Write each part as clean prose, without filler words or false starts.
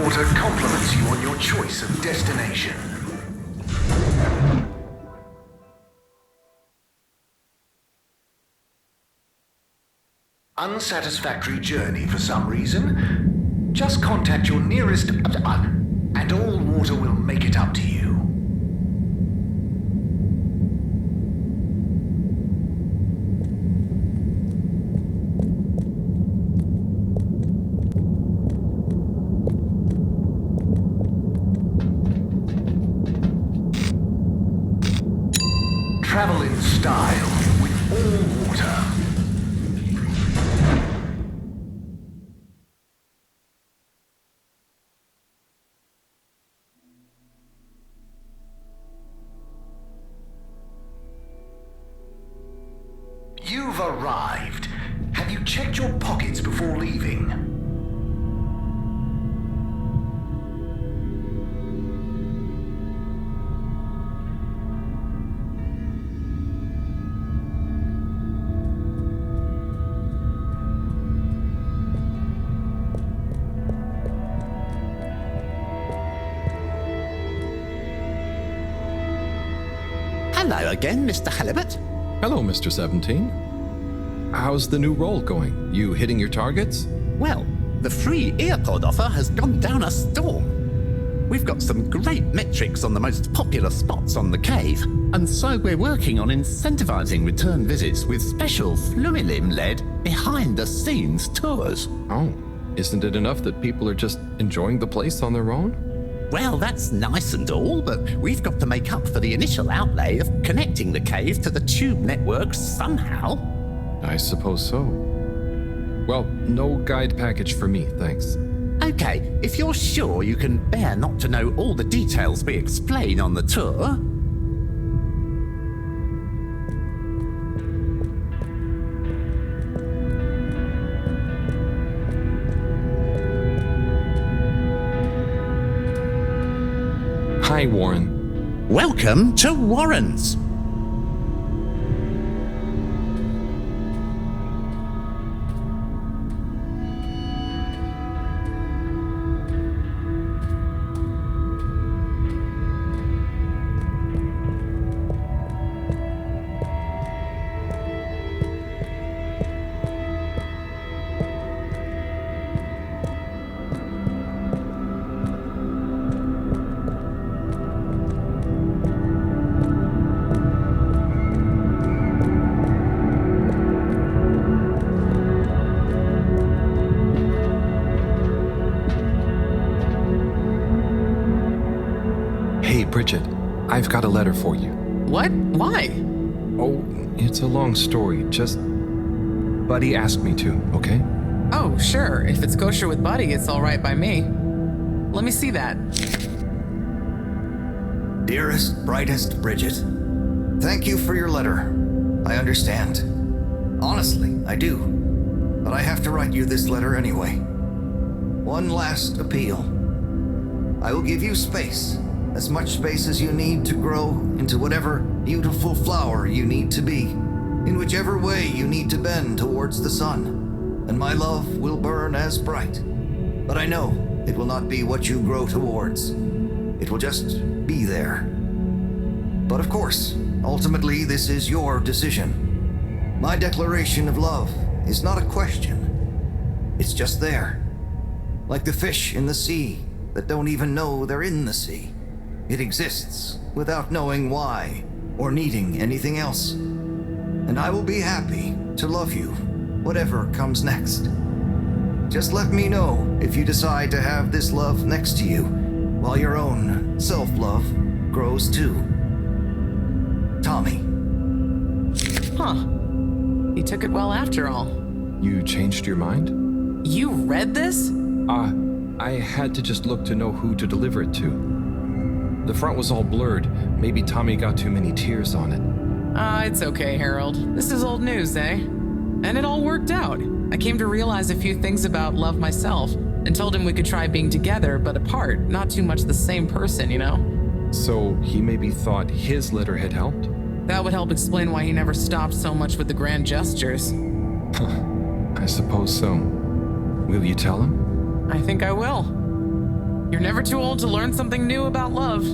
water compliments you on your choice of destination. Unsatisfactory journey for some reason? Just contact your nearest and all water will make it up to you. Travel in style with all water. You've arrived. Have you checked your pockets before leaving? Hello again, Mr. Halibut. Hello, Mr. 17. How's the new role going? You hitting your targets? Well, the free earpod offer has gone down a storm. We've got some great metrics on the most popular spots on the cave, and so we're working on incentivizing return visits with special Fluilim-led behind-the-scenes tours. Oh, isn't it enough that people are just enjoying the place on their own? Well, that's nice and all, but we've got to make up for the initial outlay of connecting the cave to the tube network somehow. I suppose so. Well, no guide package for me, thanks. Okay, if you're sure you can bear not to know all the details we explain on the tour. Hi, Warren. Welcome to Warren's. Hey, Bridget, I've got a letter for you. What? Why? Oh, it's a long story. Just Buddy asked me to, okay? Oh, sure. If it's kosher with Buddy, it's all right by me. Let me see that. Dearest, brightest Bridget, thank you for your letter. I understand. Honestly, I do. But I have to write you this letter anyway. One last appeal. I will give you space. As much space as you need to grow into whatever beautiful flower you need to be, in whichever way you need to bend towards the sun, and my love will burn as bright. But I know it will not be what you grow towards. It will just be there. But of course, ultimately this is your decision. My declaration of love is not a question. It's just there. Like the fish in the sea that don't even know they're in the sea. It exists without knowing why or needing anything else. And I will be happy to love you, whatever comes next. Just let me know if you decide to have this love next to you, while your own self-love grows too. Tommy. Huh. He took it well after all. You changed your mind? You read this? I had to just look to know who to deliver it to. The front was all blurred. Maybe Tommy got too many tears on it. It's okay, Harold. This is old news, eh? And it all worked out. I came to realize a few things about love myself, and told him we could try being together, but apart, not too much the same person, you know? So he maybe thought his letter had helped? That would help explain why he never stopped so much with the grand gestures. I suppose so. Will you tell him? I think I will. You're never too old to learn something new about love.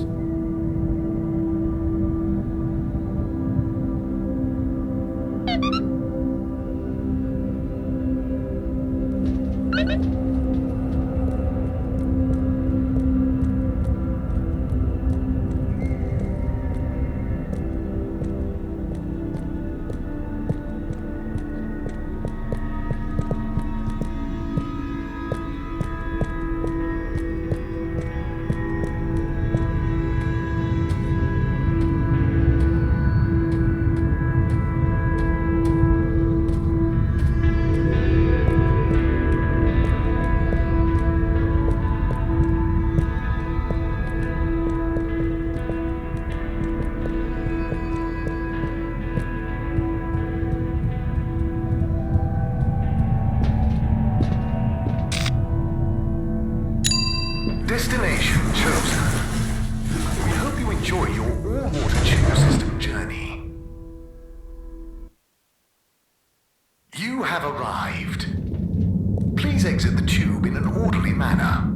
Destination chosen. We hope you enjoy your all-water tube system journey. You have arrived. Please exit the tube in an orderly manner.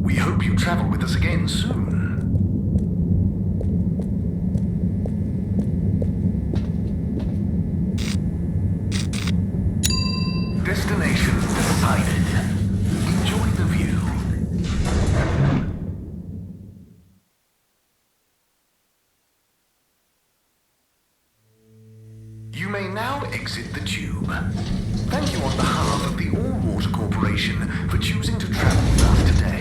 We hope you travel with us again soon. Destination decided. Enjoy the view. You may now exit the tube. Thank you on behalf of the All Water Corporation for choosing to travel with us today.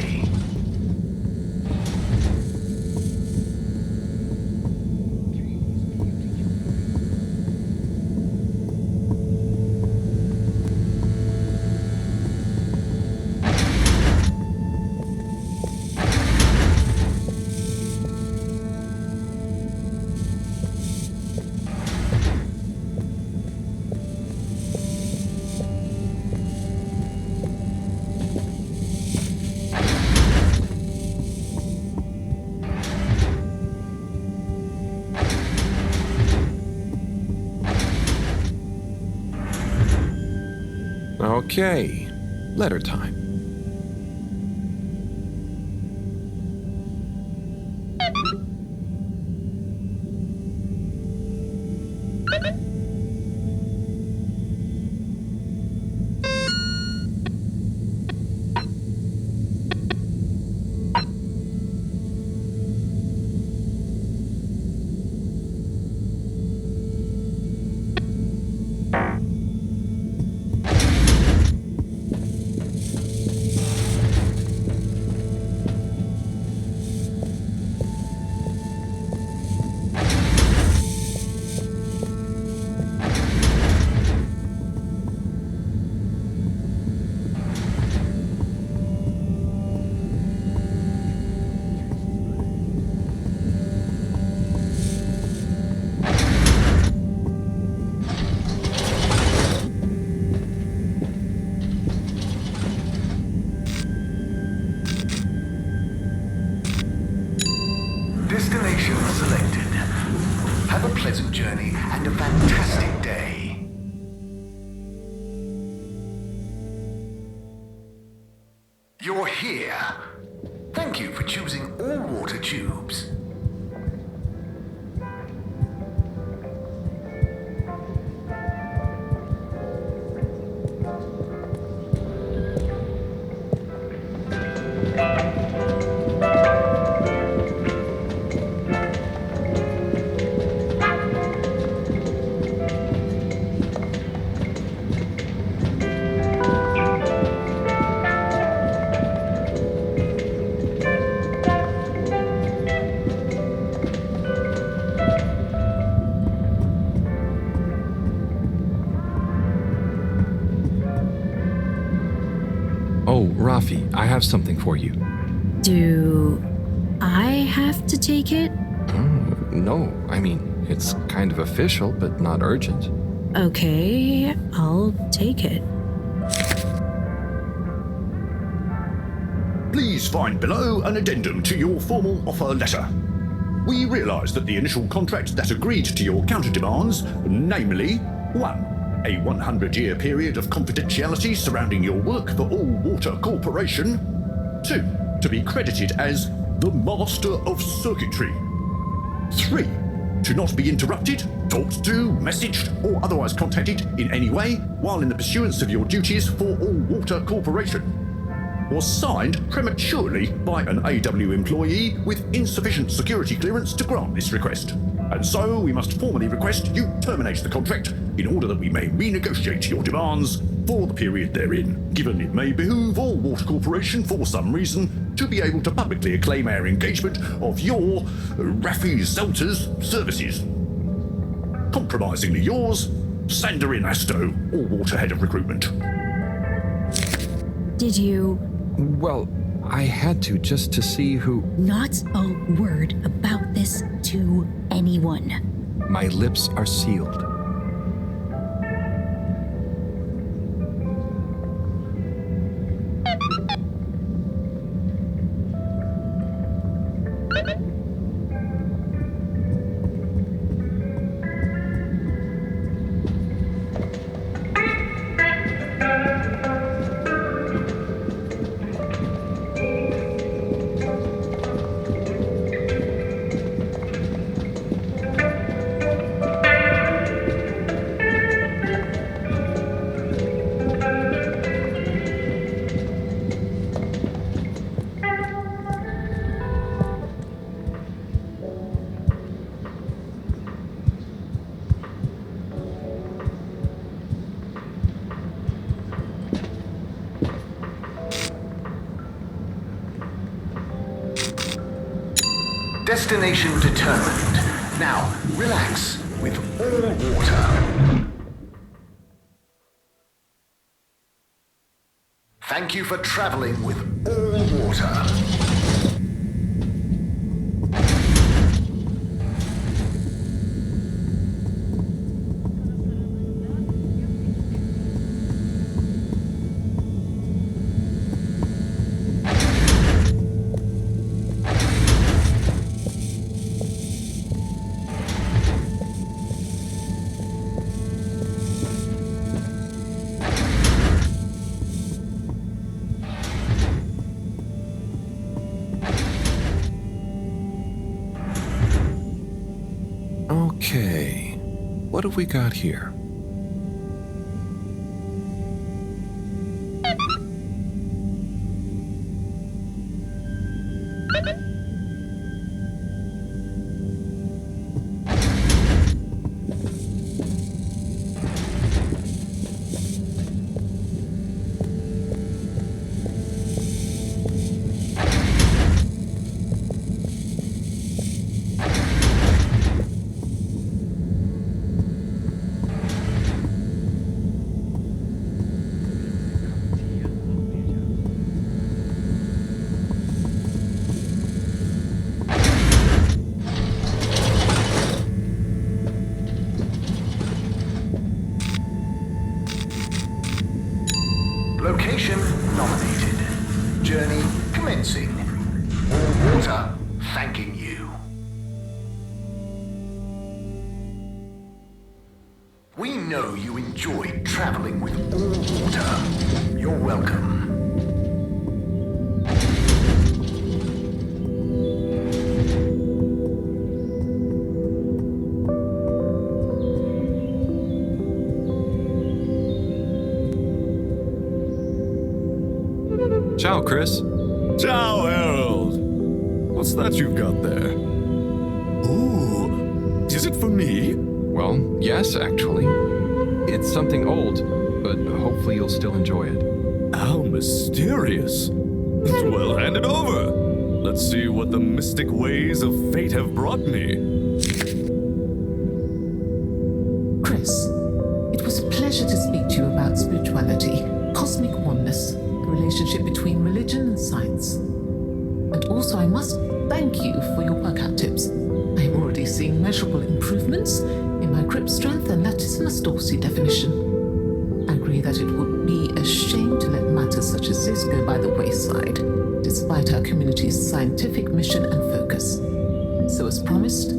Okay, letter time. Destination selected. Have a pleasant journey and a fantastic day. You're here. Thank you for choosing all water tubes. Oh, Rafi, I have something for you. Do I have to take it? No, I mean, it's kind of official, but not urgent. Okay, I'll take it. Please find below an addendum to your formal offer letter. We realise that the initial contract that agreed to your counter-demands, namely 1. A 100-year period of confidentiality surrounding your work for All Water Corporation. 2. to be credited as the Master of Circuitry. 3. To not be interrupted, talked to, messaged, or otherwise contacted in any way while in the pursuance of your duties for All Water Corporation. Or signed prematurely by an AW employee with insufficient security clearance to grant this request. And so we must formally request you terminate the contract in order that we may renegotiate your demands for the period therein, given it may behoove All Water Corporation for some reason to be able to publicly acclaim our engagement of your Raffi Zelter's services. Compromisingly yours, Sandorin Asto, All Water Head of Recruitment. Did you... Well, I had to just to see who... Not a word about this to anyone. My lips are sealed. Destination determined. Now, relax with all water. Thank you for traveling with all water. Okay, what have we got here? Location nominated. Journey commencing. All water thanking you. We know you enjoyed traveling with all water. You're welcome. Ciao, Chris. Ciao, Harold. What's that you've got there? Ooh, is it for me? Well, yes, actually. It's something old, but hopefully you'll still enjoy it. How mysterious. Well, hand it over. Let's see what the mystic ways of fate have brought me. Chris, it was a pleasure to speak to you about spirituality, cosmic oneness, the relationship between religion and science. And also, I must thank you for your workout tips. I am already seeing measurable improvements in my grip strength and latissimus dorsi definition. I agree that it would be a shame to let matters such as this go by the wayside, despite our community's scientific mission and focus. So as promised,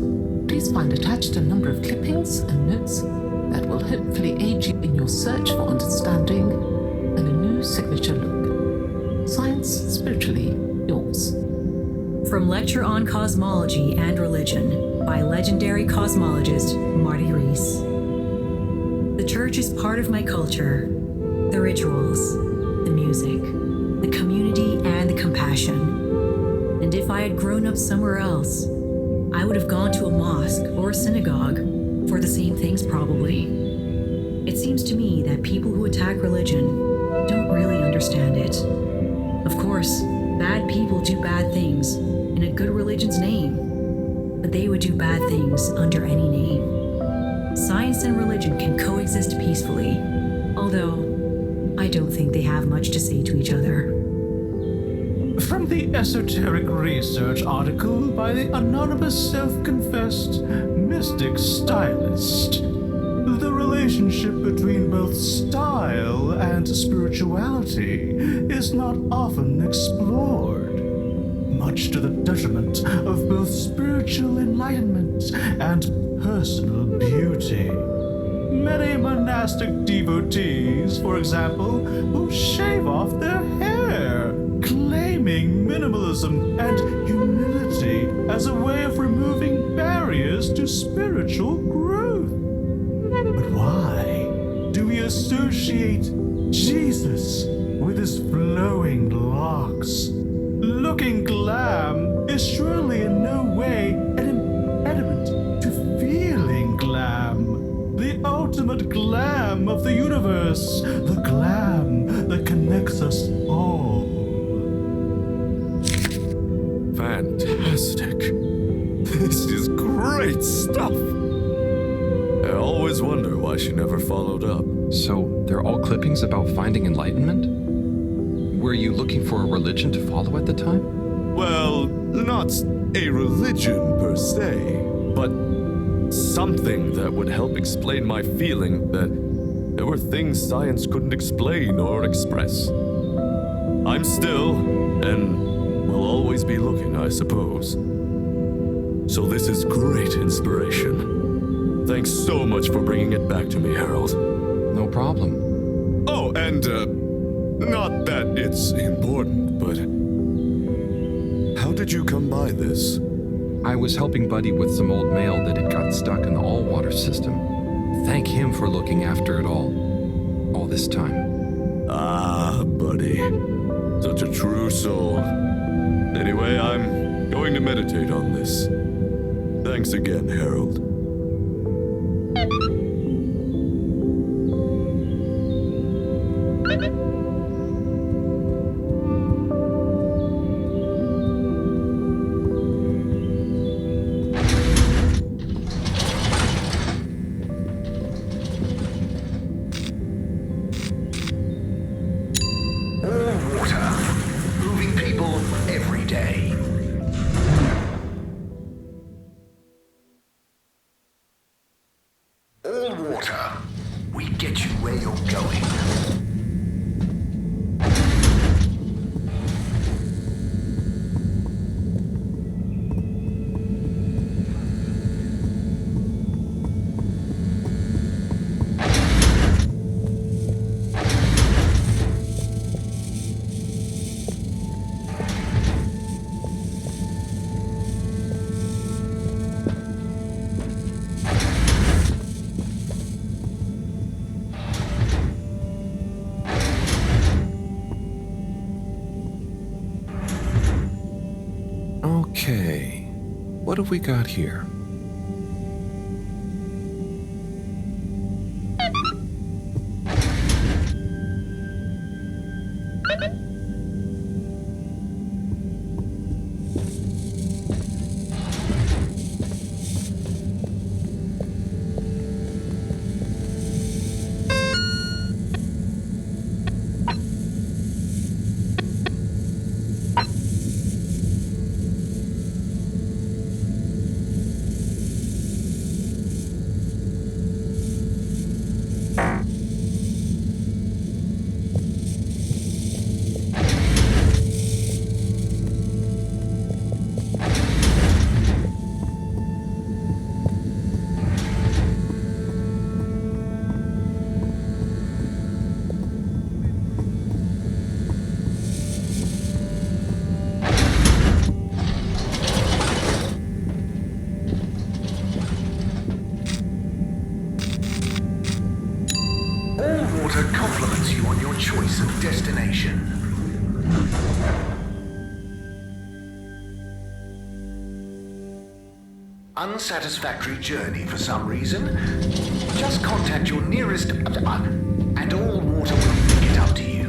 please find attached a number of clippings and notes that will hopefully aid you in your search for understanding and a new signature look. Science spiritually Yours. From Lecture on Cosmology and Religion by legendary cosmologist Marty Rees. The church is part of my culture, the rituals, the music, the community, and the compassion. And if I had grown up somewhere else, I would have gone to a mosque or a synagogue for the same things probably. It seems to me that people who attack religion don't really understand it. Of course, bad people do bad things in a good religion's name, but they would do bad things under any name. Science and religion can coexist peacefully, although I don't think they have much to say to each other. From the esoteric research article by the anonymous self-confessed mystic stylist, the relationship between both style and spirituality is not often explored, much to the detriment of both spiritual enlightenment and personal beauty. Many monastic devotees, for example, will shave off their hair, claiming minimalism and humility as a way of removing barriers to spiritual growth. But why do we associate Jesus with his flowing locks? Looking glam is surely in no way an impediment to feeling glam. The ultimate glam of the universe, the glam that connects us all. Fantastic. This is great stuff. I always wonder why she never followed up. So, they're all clippings about finding enlightenment? Were you looking for a religion to follow at the time? Well, not a religion per se, but something that would help explain my feeling that there were things science couldn't explain or express. I'm still, and will always be looking, I suppose. So this is great inspiration. Thanks so much for bringing it back to me, Harold. No problem. Oh, and, not that it's important, but how did you come by this? I was helping Buddy with some old mail that had got stuck in the all-water system. Thank him for looking after it all this time. Ah, Buddy. Such a true soul. Anyway, I'm going to meditate on this. Thanks again, Harold. Okay, what have we got here? water compliments you on your choice of destination. Unsatisfactory journey for some reason? Just contact your nearest and all water will pick it up to you.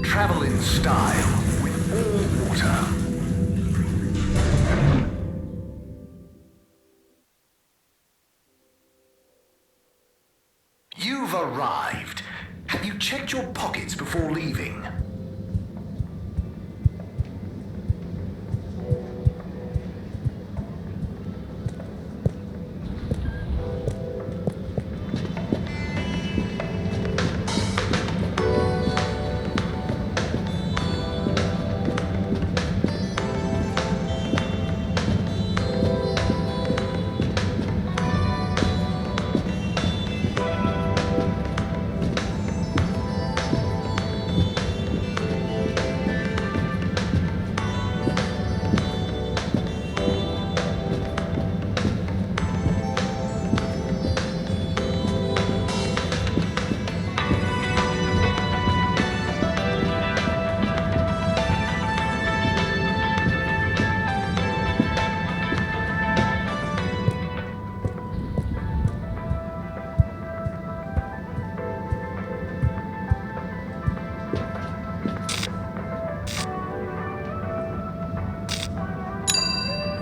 Travel in style with all water. You've arrived. Have you checked your pockets before leaving?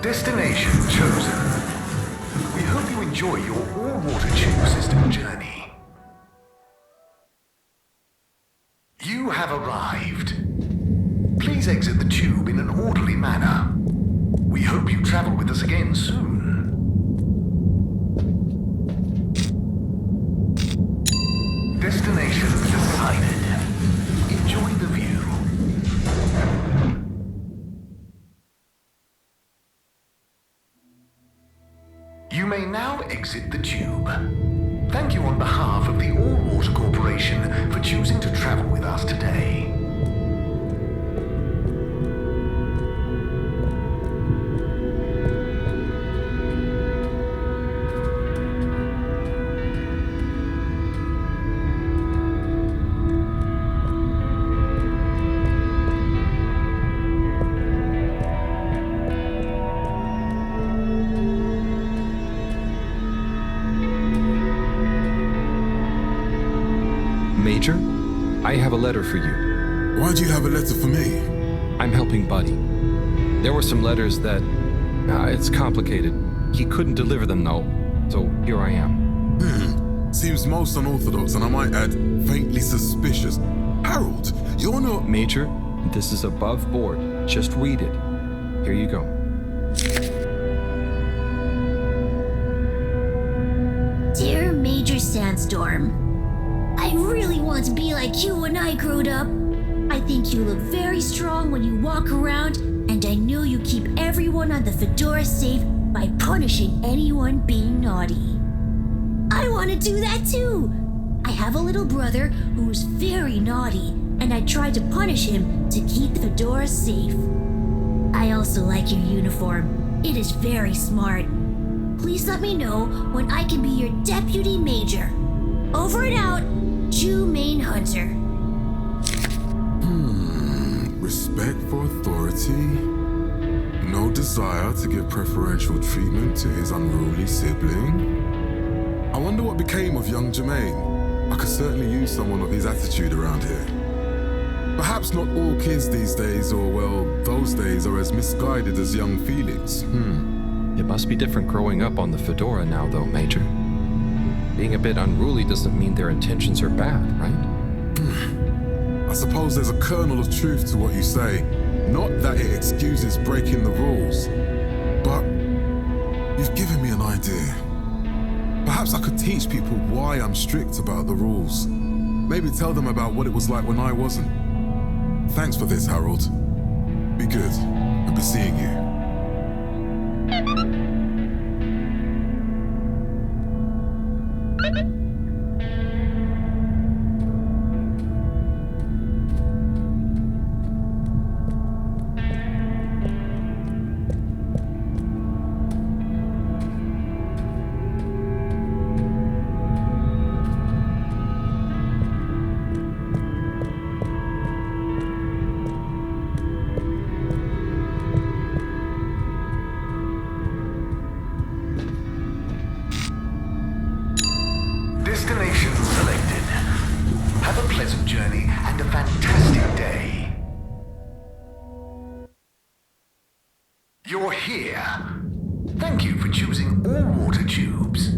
Destination chosen. We hope you enjoy your all-water tube system journey. You have arrived. Please exit the tube in an orderly manner. We hope you travel with us again soon. Destination decided. Enjoy the view. You may now exit the tube. Thank you on behalf of the All Water Corporation for choosing to travel with us today. Major, I have a letter for you. Why'd you have a letter for me? I'm helping Buddy. There were some letters that... it's complicated. He couldn't deliver them, though, so here I am. Seems most unorthodox, and I might add, faintly suspicious. Harold, you're not... Major, this is above board. Just read it. Here you go. Dear Major Sandstorm, I really want to be like you when I growed up. I think you look very strong when you walk around, and I know you keep everyone on the Fedora safe by punishing anyone being naughty. I want to do that too. I have a little brother who is very naughty, and I try to punish him to keep the Fedora safe. I also like your uniform. It is very smart. Please let me know when I can be your deputy major. Over and out, Jew Main Hunter. Respect for authority. no desire to give preferential treatment to his unruly sibling. I wonder what became of young Jermaine. I could certainly use someone of his attitude around here. Perhaps not all kids these days, or well, those days, are as misguided as young Felix. It must be different growing up on the Fedora now, though, Major. Being a bit unruly doesn't mean their intentions are bad, right? I suppose there's a kernel of truth to what you say. Not that it excuses breaking the rules, but you've given me an idea. Perhaps I could teach people why I'm strict about the rules. Maybe tell them about what it was like when I wasn't. Thanks for this, Harold. Be good. I'll be seeing you. Destination selected. Have a pleasant journey and a fantastic day. You're here. Thank you for choosing all water tubes.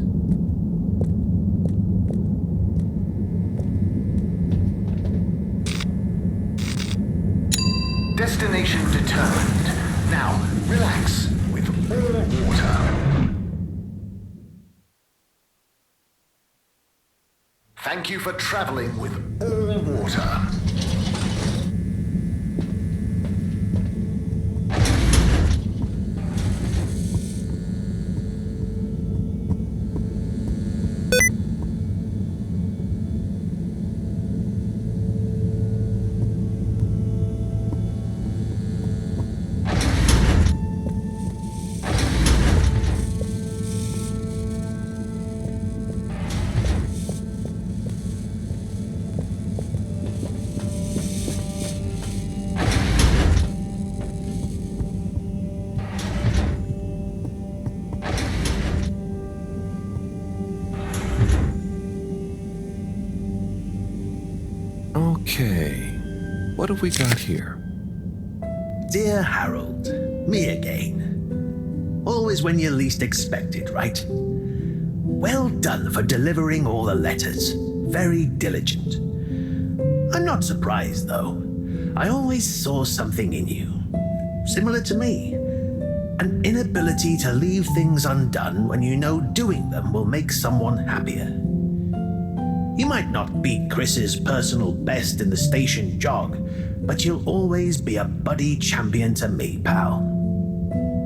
Destination determined. Now, relax with all water. Thank you for traveling with all water. Okay, what have we got here? Dear Harold, me again. Always when you least expect it, right? Well done for delivering all the letters. Very diligent. I'm not surprised, though. I always saw something in you. Similar to me. An inability to leave things undone when you know doing them will make someone happier. You might not beat Chris's personal best in the station jog, but you'll always be a buddy champion to me, pal.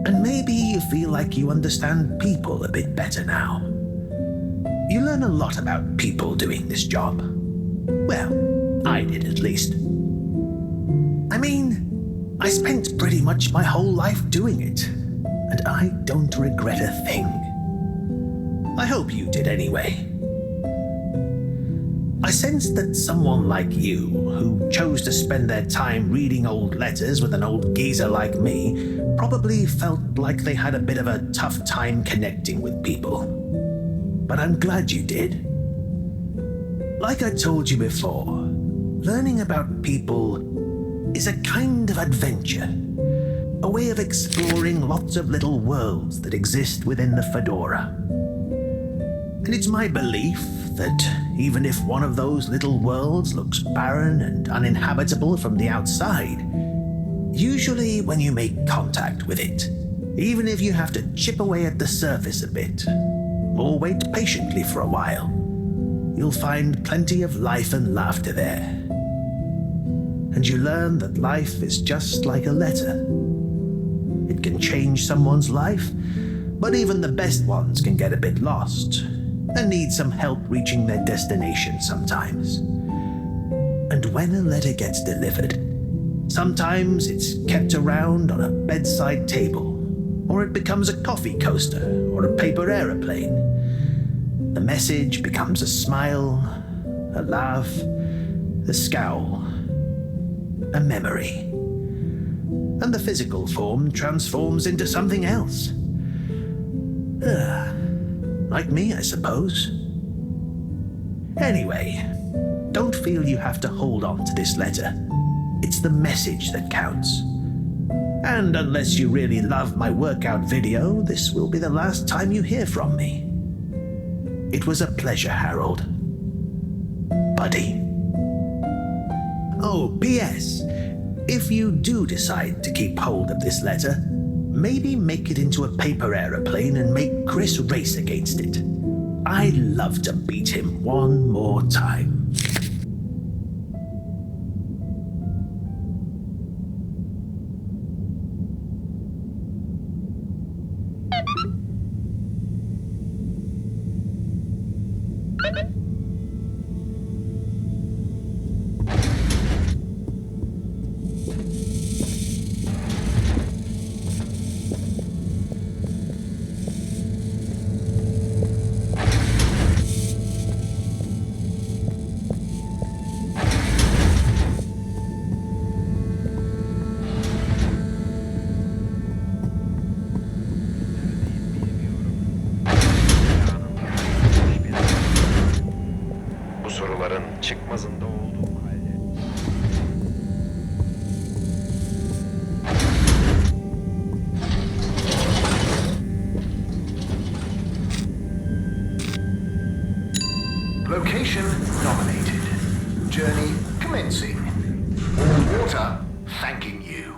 And maybe you feel like you understand people a bit better now. You learn a lot about people doing this job. Well, I did at least. I mean, I spent pretty much my whole life doing it, and I don't regret a thing. I hope you did anyway. I sensed that someone like you, who chose to spend their time reading old letters with an old geezer like me, probably felt like they had a bit of a tough time connecting with people. But I'm glad you did. Like I told you before, learning about people is a kind of adventure, a way of exploring lots of little worlds that exist within the Fedora. And it's my belief that even if one of those little worlds looks barren and uninhabitable from the outside, usually when you make contact with it, even if you have to chip away at the surface a bit, or wait patiently for a while, you'll find plenty of life and laughter there. And you learn that life is just like a letter. It can change someone's life, but even the best ones can get a bit lost and need some help reaching their destination sometimes. And when a letter gets delivered, sometimes it's kept around on a bedside table, or it becomes a coffee coaster or a paper aeroplane. The message becomes a smile, a laugh, a scowl, a memory. and the physical form transforms into something else. Like me, I suppose. Anyway, don't feel you have to hold on to this letter. It's the message that counts. And unless you really love my workout video, this will be the last time you hear from me. It was a pleasure, Harold. Buddy. Oh, P.S. If you do decide to keep hold of this letter, maybe make it into a paper aeroplane and make Chris race against it. I'd love to beat him one more time. çıkmazında olduğum halde. Location nominated. Journey commencing. All water thanking you.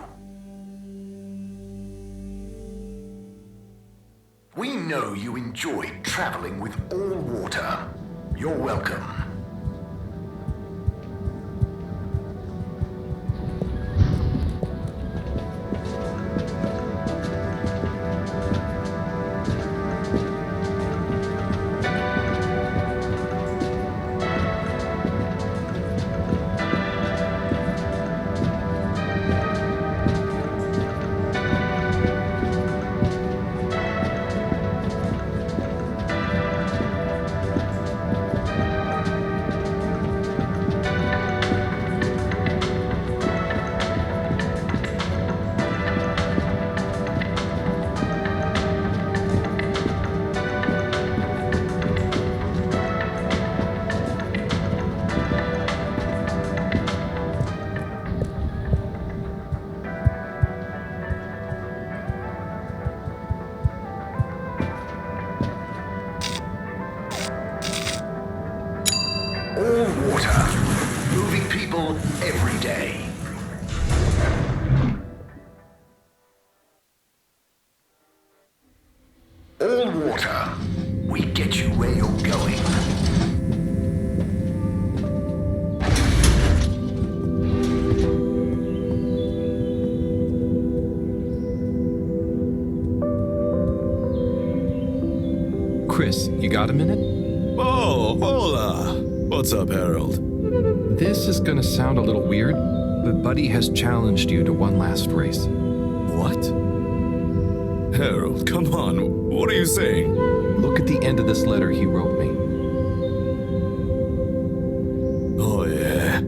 We know you enjoyed traveling with all water. You're welcome. All water, moving people every day. All water, we get you where you're going. Chris, you got a minute? Oh, hola! What's up, Harold? This is gonna sound a little weird, but Buddy has challenged you to one last race. What? Harold, come on. What are you saying? Look at the end of this letter he wrote me. Oh, yeah.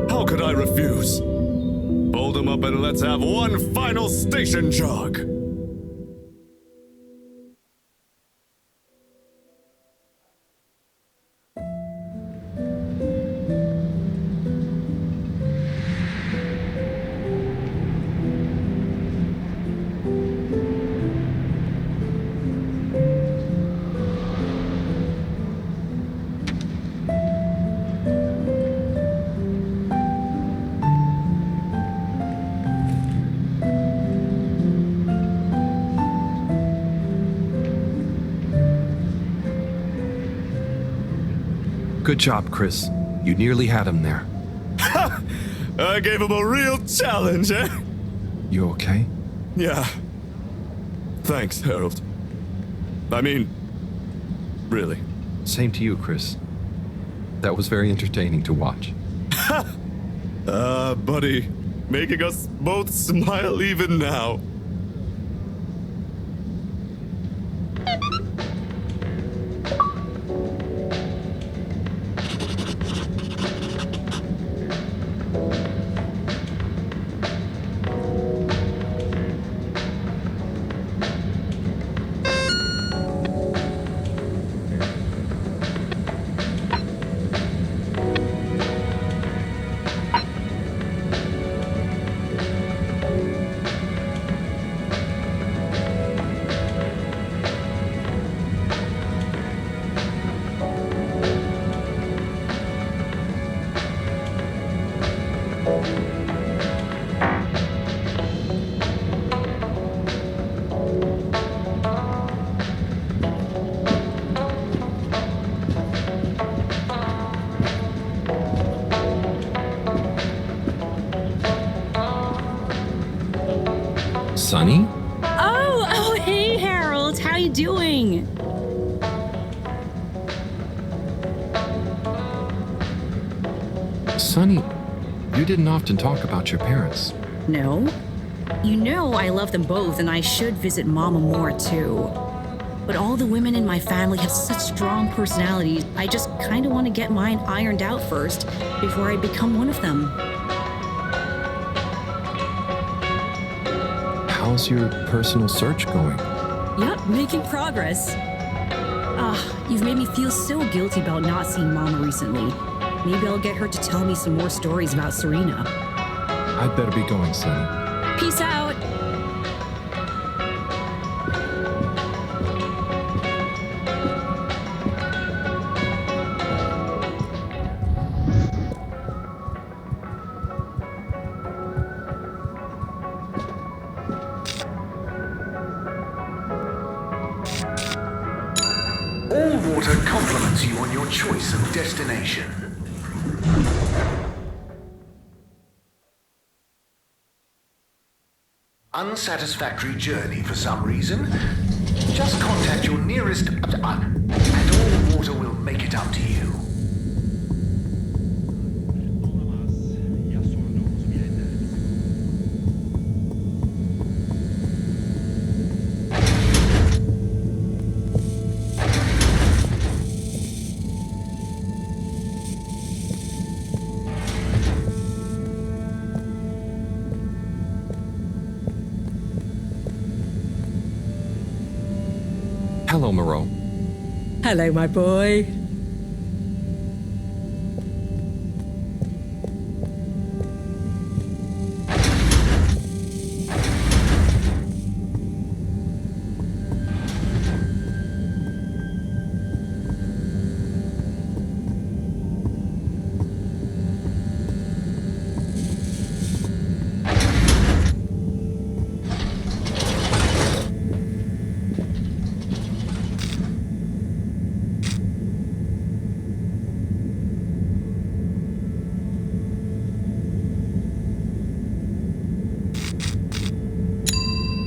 How could I refuse? Hold him up and let's have one final station jog. Good job, Chris. You nearly had him there. I gave him a real challenge, eh? You okay? Yeah. Thanks, Harold. I mean, really. Same to you, Chris. That was very entertaining to watch. Buddy, making us both smile even now. Sunny? Oh, hey, Harold. How you doing? Sunny, you didn't often talk about your parents. No. You know I love them both, and I should visit Mama more, too. But all the women in my family have such strong personalities, I just kind of want to get mine ironed out first before I become one of them. How's your personal search going? Yep, making progress. You've made me feel so guilty about not seeing Mama recently. Maybe I'll get her to tell me some more stories about Serena. I'd better be going, Sunny. Peace out. All water compliments you on your choice of destination. Unsatisfactory journey for some reason? Just contact your nearest and all water will make it up to you. Hello, Moreau. Hello, my boy.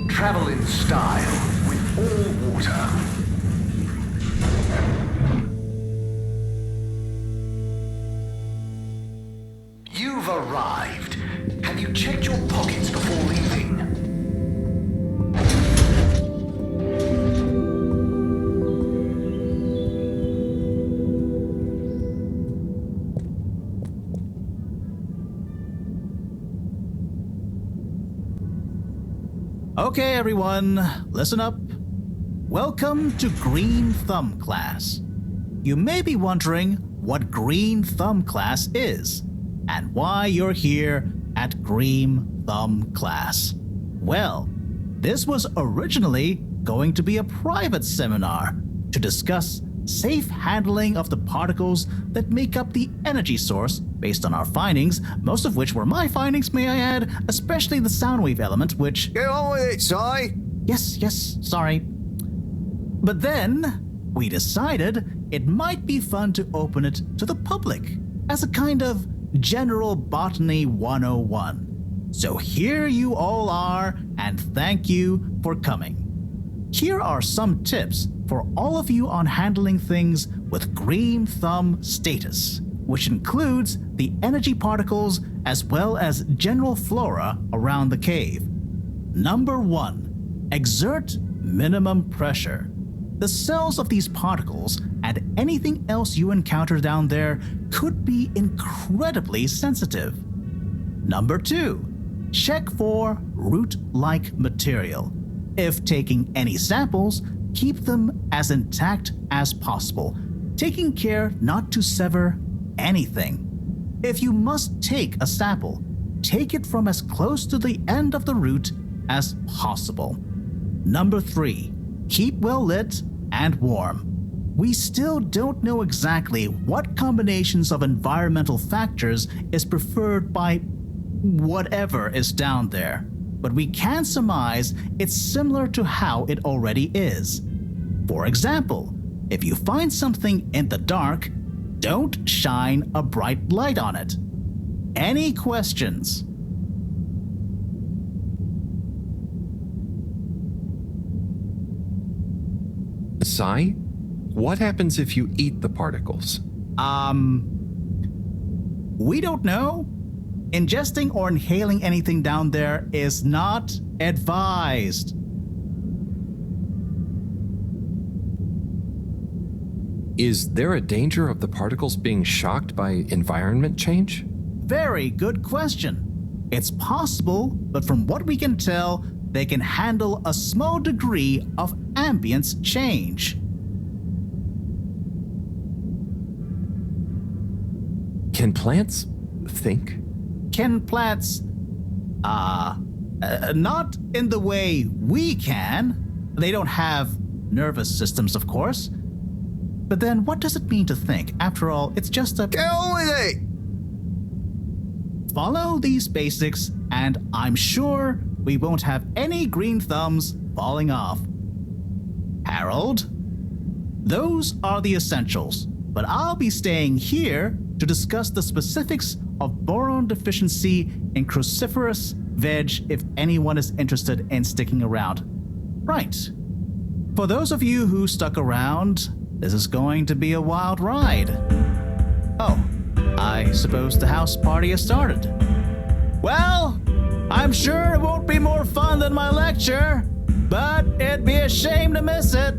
Travel in style with all water. You've arrived. Have you checked your pockets before leaving? Okay, everyone, listen up. Welcome to Green Thumb class. You may be wondering what Green Thumb class is and why you're here at Green Thumb class. Well, this was originally going to be a private seminar to discuss safe handling of the particles that make up the energy source based on our findings, most of which were my findings, may I add, especially the sound wave element, which... Get on with it, Si! Yes, sorry. But then, we decided it might be fun to open it to the public as a kind of General Botany 101. So here you all are, and thank you for coming. Here are some tips for all of you on handling things with Green Thumb status, which includes the energy particles as well as general flora around the cave. Number 1, exert minimum pressure. The cells of these particles and anything else you encounter down there could be incredibly sensitive. Number 2, check for root-like material. If taking any samples, keep them as intact as possible, taking care not to sever anything. If you must take a sample, take it from as close to the end of the root as possible. Number 3, keep well lit and warm. We still don't know exactly what combinations of environmental factors is preferred by whatever is down there, but we can surmise it's similar to how it already is. For example, if you find something in the dark, don't shine a bright light on it. Any questions? Psi? What happens if you eat the particles? We don't know. Ingesting or inhaling anything down there is not advised. Is there a danger of the particles being shocked by environment change? Very good question. It's possible, but from what we can tell, they can handle a small degree of ambience change. Can plants think? Can plants, not in the way we can. They don't have nervous systems, of course. But then what does it mean to think? After all, it's just a... Get on with it! Follow these basics, and I'm sure we won't have any green thumbs falling off. Harold, those are the essentials, but I'll be staying here to discuss the specifics of boron deficiency in cruciferous veg if anyone is interested in sticking around. Right. For those of you who stuck around, this is going to be a wild ride. Oh, I suppose the house party has started. Well, I'm sure it won't be more fun than my lecture, but it'd be a shame to miss it.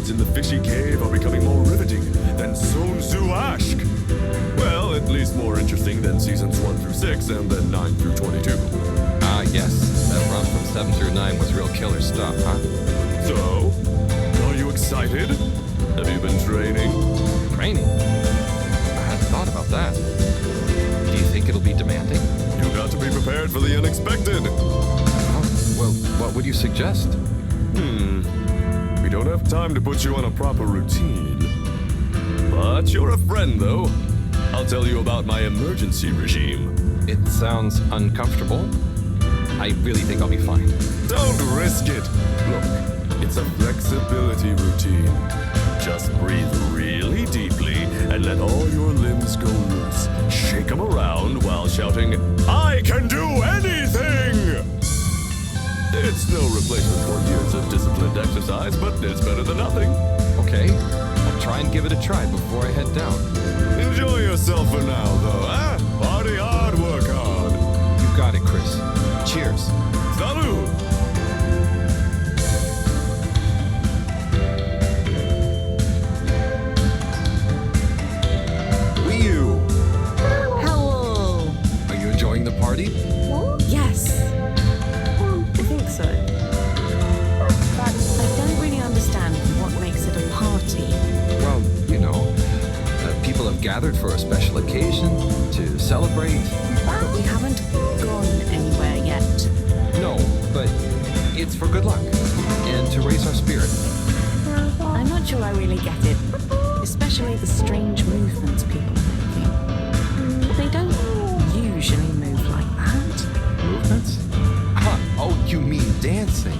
In the fishy cave are becoming more riveting than Sun Tzu Ashk. Well, at least more interesting than seasons 1 through 6 and then 9 through 22. Yes. That run from 7 through 9 was real killer stuff, huh? So, are you excited? Have you been training? Training? I hadn't thought about that. Do you think it'll be demanding? You got to be prepared for the unexpected. Oh, well, what would you suggest? We don't have time to put you on a proper routine. But you're a friend, though. I'll tell you about my emergency regime. It sounds uncomfortable. I really think I'll be fine. Don't risk it. Look, it's a flexibility routine. Just breathe really deeply and let all your limbs go loose. Shake them around while shouting, "I can do anything!" It's no replacement for years of disciplined exercise, but it's better than nothing. Okay, I'll try and give it a try before I head down. Enjoy yourself for now, though, eh? Party hard, work hard. You got it, Chris. Cheers. Salud! Hello. Are you enjoying the party? Yes. I think so. But I don't really understand what makes it a party. Well, you know, people have gathered for a special occasion to celebrate. But we haven't gone anywhere yet. No, but it's for good luck and to raise our spirit. I'm not sure I really get it. Especially the strange movements people are making. They don't usually move like that. Movements? Oh, you mean dancing.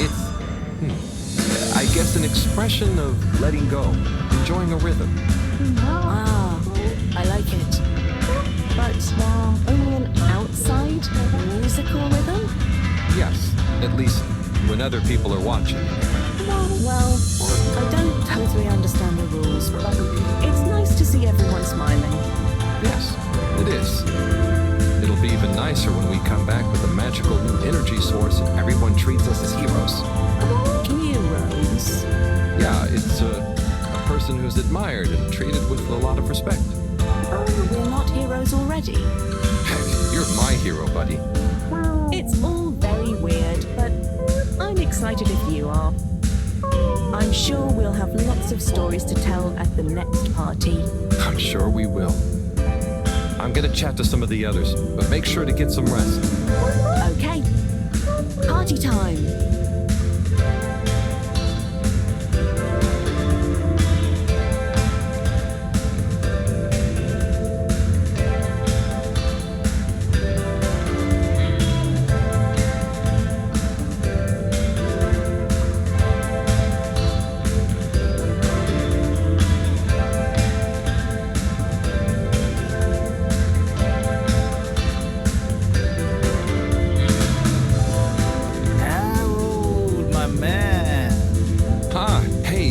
It's, I guess an expression of letting go, enjoying a rhythm. Ah, I like it. But only an outside musical rhythm? Yes, at least when other people are watching. Well, I don't totally understand the rules, but it's nice to see everyone smiling. Yes, it is. It'll be even nicer when we come back with a magical new energy source and everyone treats us as heroes. Heroes? Yeah, it's a person who's admired and treated with a lot of respect. We're not heroes already? Heck, you're my hero, buddy. It's all very weird, but I'm excited if you are. I'm sure we'll have lots of stories to tell at the next party. I'm sure we will. I'm gonna chat to some of the others, but make sure to get some rest. Okay. Party time.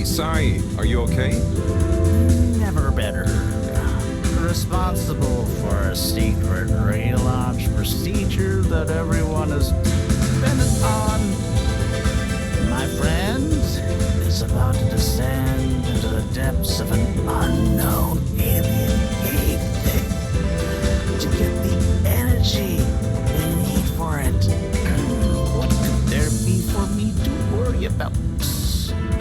Sorry, are you okay? Never better. Responsible for a secret relaunch procedure that everyone is dependent on. My friend is about to descend into the depths of an unknown alien cave to get the energy we need for it. What could there be for me to worry about?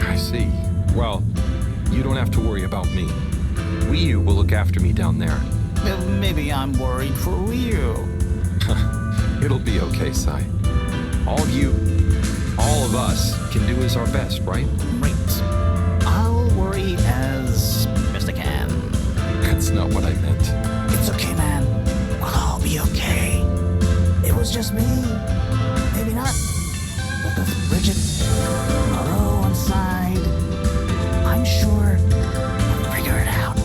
I see. Well, you don't have to worry about me. Wii will look after me down there. Well, maybe I'm worried for Wii. It'll be okay, Sai. All of us can do is our best, right? Right. I'll worry as best I can. That's not what I meant. It's okay, man. We'll all be okay. It was just me. Maybe not. But with Bridget, Moreau on side, I'm sure we'll figure it out.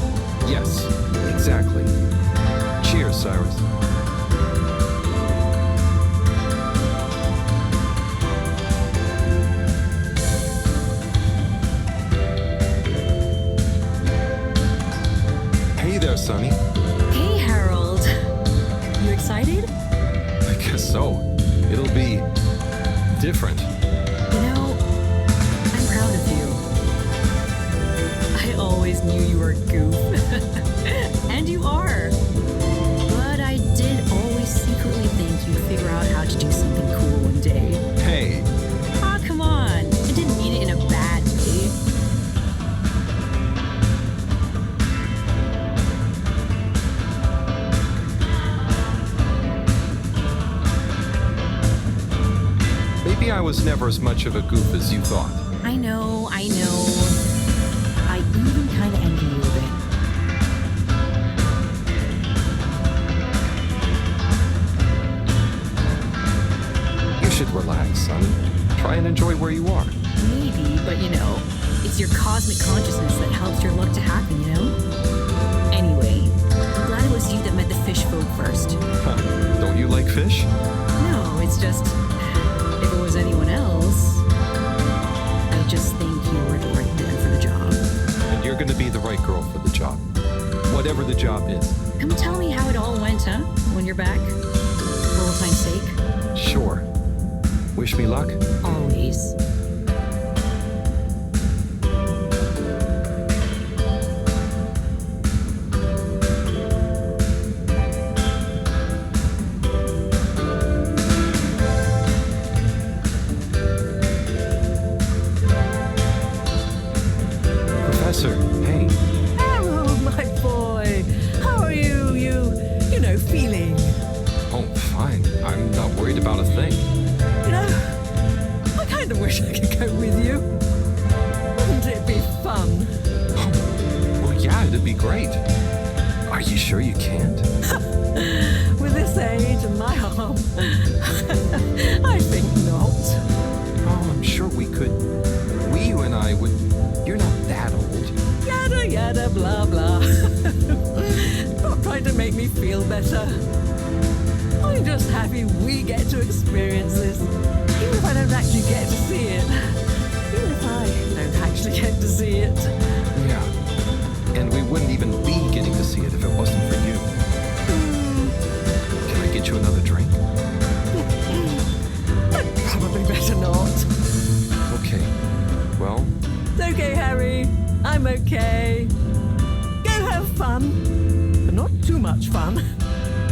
Yes, exactly. Cheers, Cyrus. Hey there, Sonny. Hey, Harold. You excited? I guess so. It'll be different. You know, I'm proud of you. I always knew you were a goof. And you are. But I did always secretly think you'd figure out how to do something cool one day. Hey. Ah, come on. I didn't mean it in a bad way. Maybe I was never as much of a goof as you thought. I know. I even kind of envy you a bit. You should relax, Sonny. Try and enjoy where you are. Maybe, but you know, it's your cosmic consciousness that helps your luck to happen, you know? Anyway, I'm glad it was you that met the fish folk first. Huh. Don't you like fish? No, it's just, if it was anyone else, I just think you were the right man for the job. And you're gonna be the right girl for the job. Whatever the job is. Come tell me how it all went, huh? When you're back? For old time's sake? Sure. Wish me luck? Always. Professor, hey. Harold, my boy. How are you, feeling? Oh, fine. I'm not worried about a thing. You know, I kind of wish I could go with you. Wouldn't it be fun? Oh, well, yeah, it'd be great. Are you sure you can't? With this age and my arm, I think not. Oh, I'm sure we could. You and I would. You're not that old. Yada yada blah blah. Stop trying to make me feel better. I'm just happy we get to experience this, even if I don't actually get to see it. Even if I don't actually get to see it. Yeah. And we wouldn't even be getting to see it if it wasn't for you. Can I get you another drink? I'd probably better not. Okay. Well. It's okay, Harry. I'm okay. Go have fun. But not too much fun.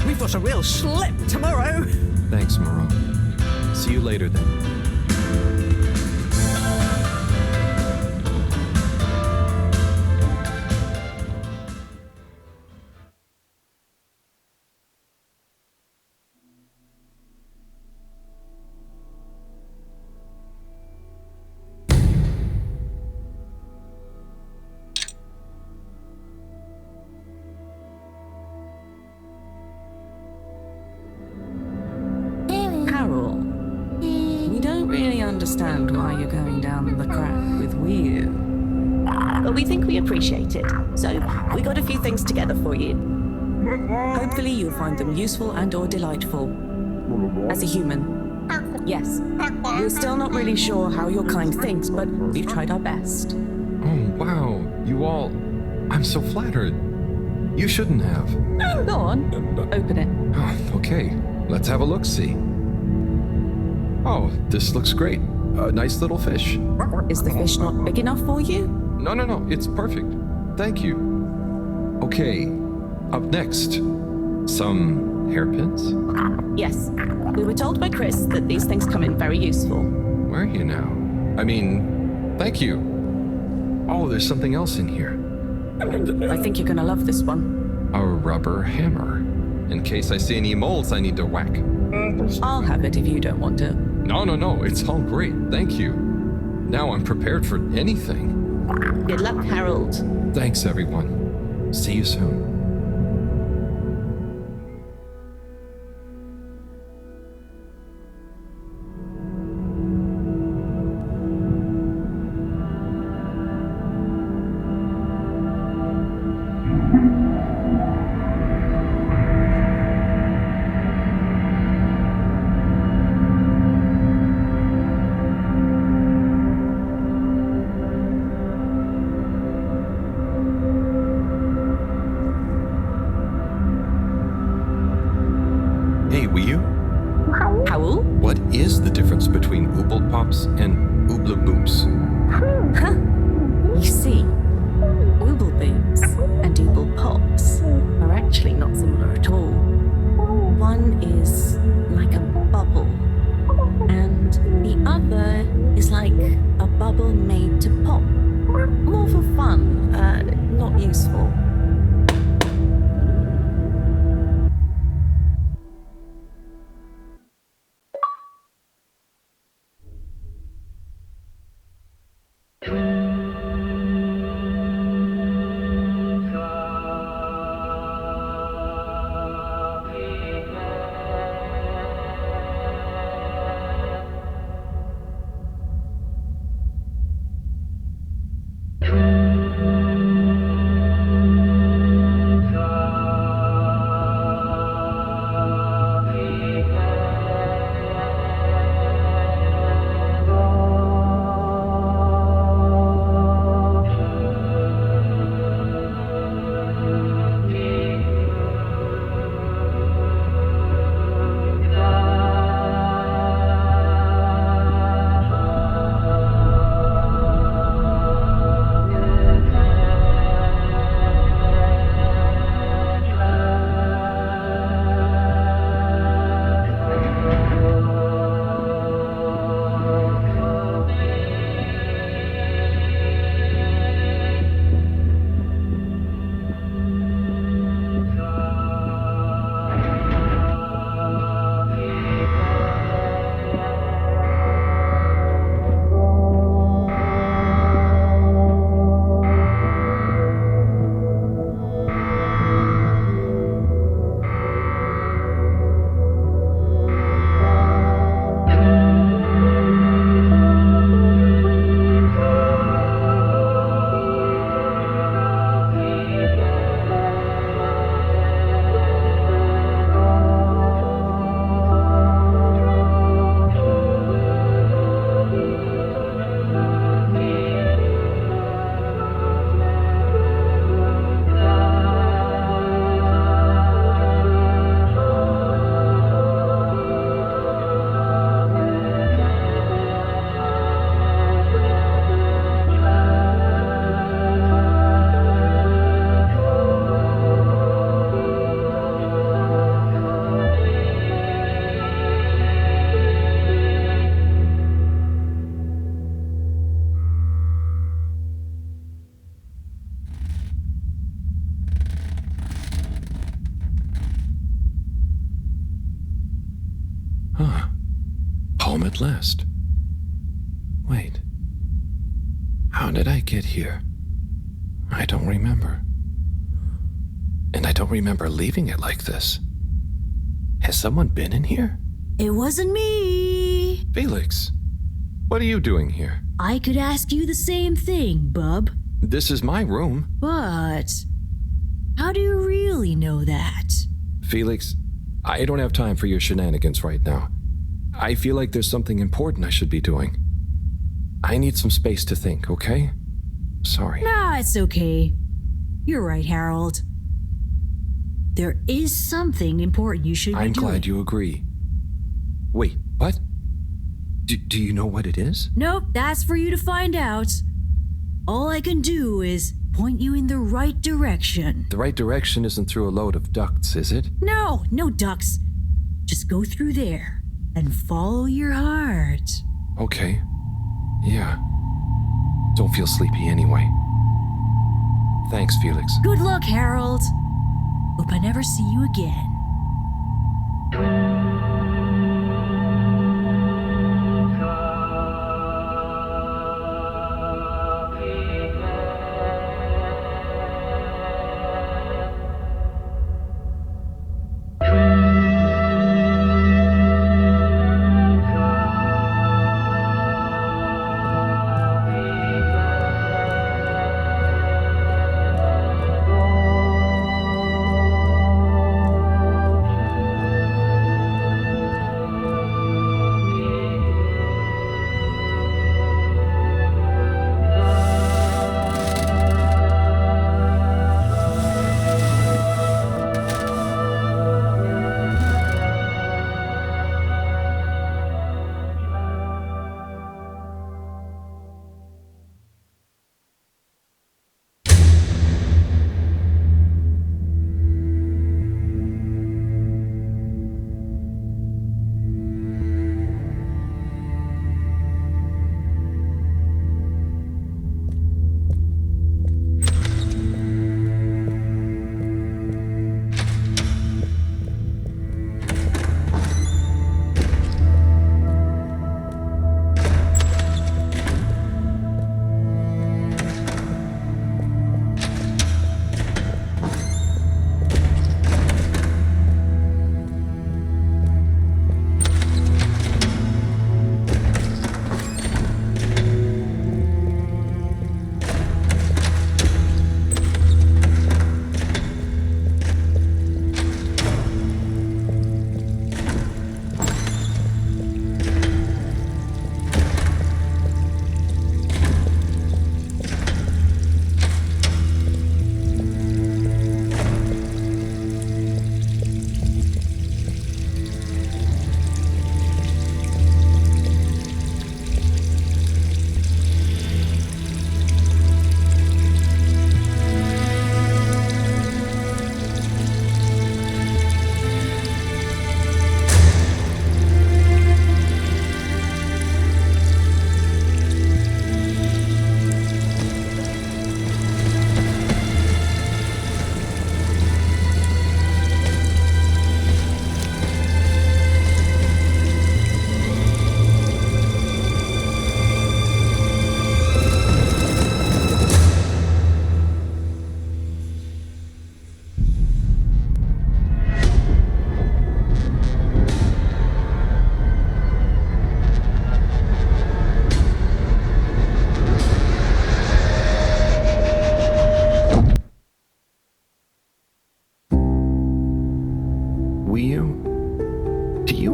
We've got a real schlep tomorrow. Thanks, Moreau. See you later then. understand why you're going down the crack with Wii U. But we think we appreciate it, so we got a few things together for you. Hopefully you'll find them useful and or delightful. As a human, yes. We're still not really sure how your kind thinks, but we've tried our best. Oh, wow. You all... I'm so flattered. You shouldn't have. Go on, open it. Oh, okay, let's have a look-see. Oh, this looks great. A nice little fish. Is the fish not big enough for you? No, it's perfect. Thank you. Okay, up next, some hairpins? Yes. We were told by Chris that these things come in very useful. Where are you now? I mean, thank you. Oh, there's something else in here. I think you're gonna love this one. A rubber hammer. In case I see any moles I need to whack. I'll have it if you don't want it. No, it's all great. Thank you. Now I'm prepared for anything. Good luck, Harold. Thanks, everyone. See you soon. Between Ooble Pops and Ooble Boops. Huh. You see, Ooble Boops and Ooble Pops are actually not similar at all. One is like a bubble, and the other is like a bubble made to pop. More for fun, not useful. Home at last. Wait. How did I get here? I don't remember. And I don't remember leaving it like this. Has someone been in here? It wasn't me. Felix, What are you doing here? I could ask you the same thing, bub. This is my room. But how do you really know that? Felix, I don't have time for your shenanigans right now. I feel like there's something important I should be doing. I need some space to think, okay? Sorry. Nah, it's okay. You're right, Harold. There is something important you should be doing. I'm glad you agree. Wait, what? Do you know what it is? Nope, that's for you to find out. All I can do is point you in the right direction. The right direction isn't through a load of ducts, is it? No, no ducks. Just go through there and follow your heart. Okay. Yeah. Don't feel sleepy anyway. Thanks, Felix. Good luck, Harold. Hope I never see you again.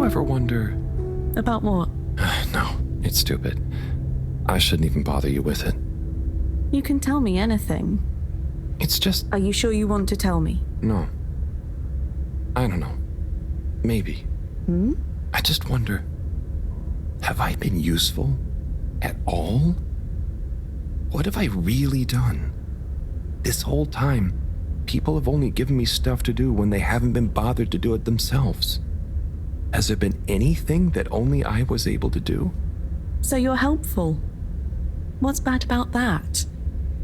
ever wonder... About what? No, it's stupid. I shouldn't even bother you with it. You can tell me anything. It's just... Are you sure you want to tell me? No. I don't know. Maybe. I just wonder, have I been useful at all? What have I really done? This whole time, people have only given me stuff to do when they haven't been bothered to do it themselves. Has there been anything that only I was able to do? So you're helpful. What's bad about that?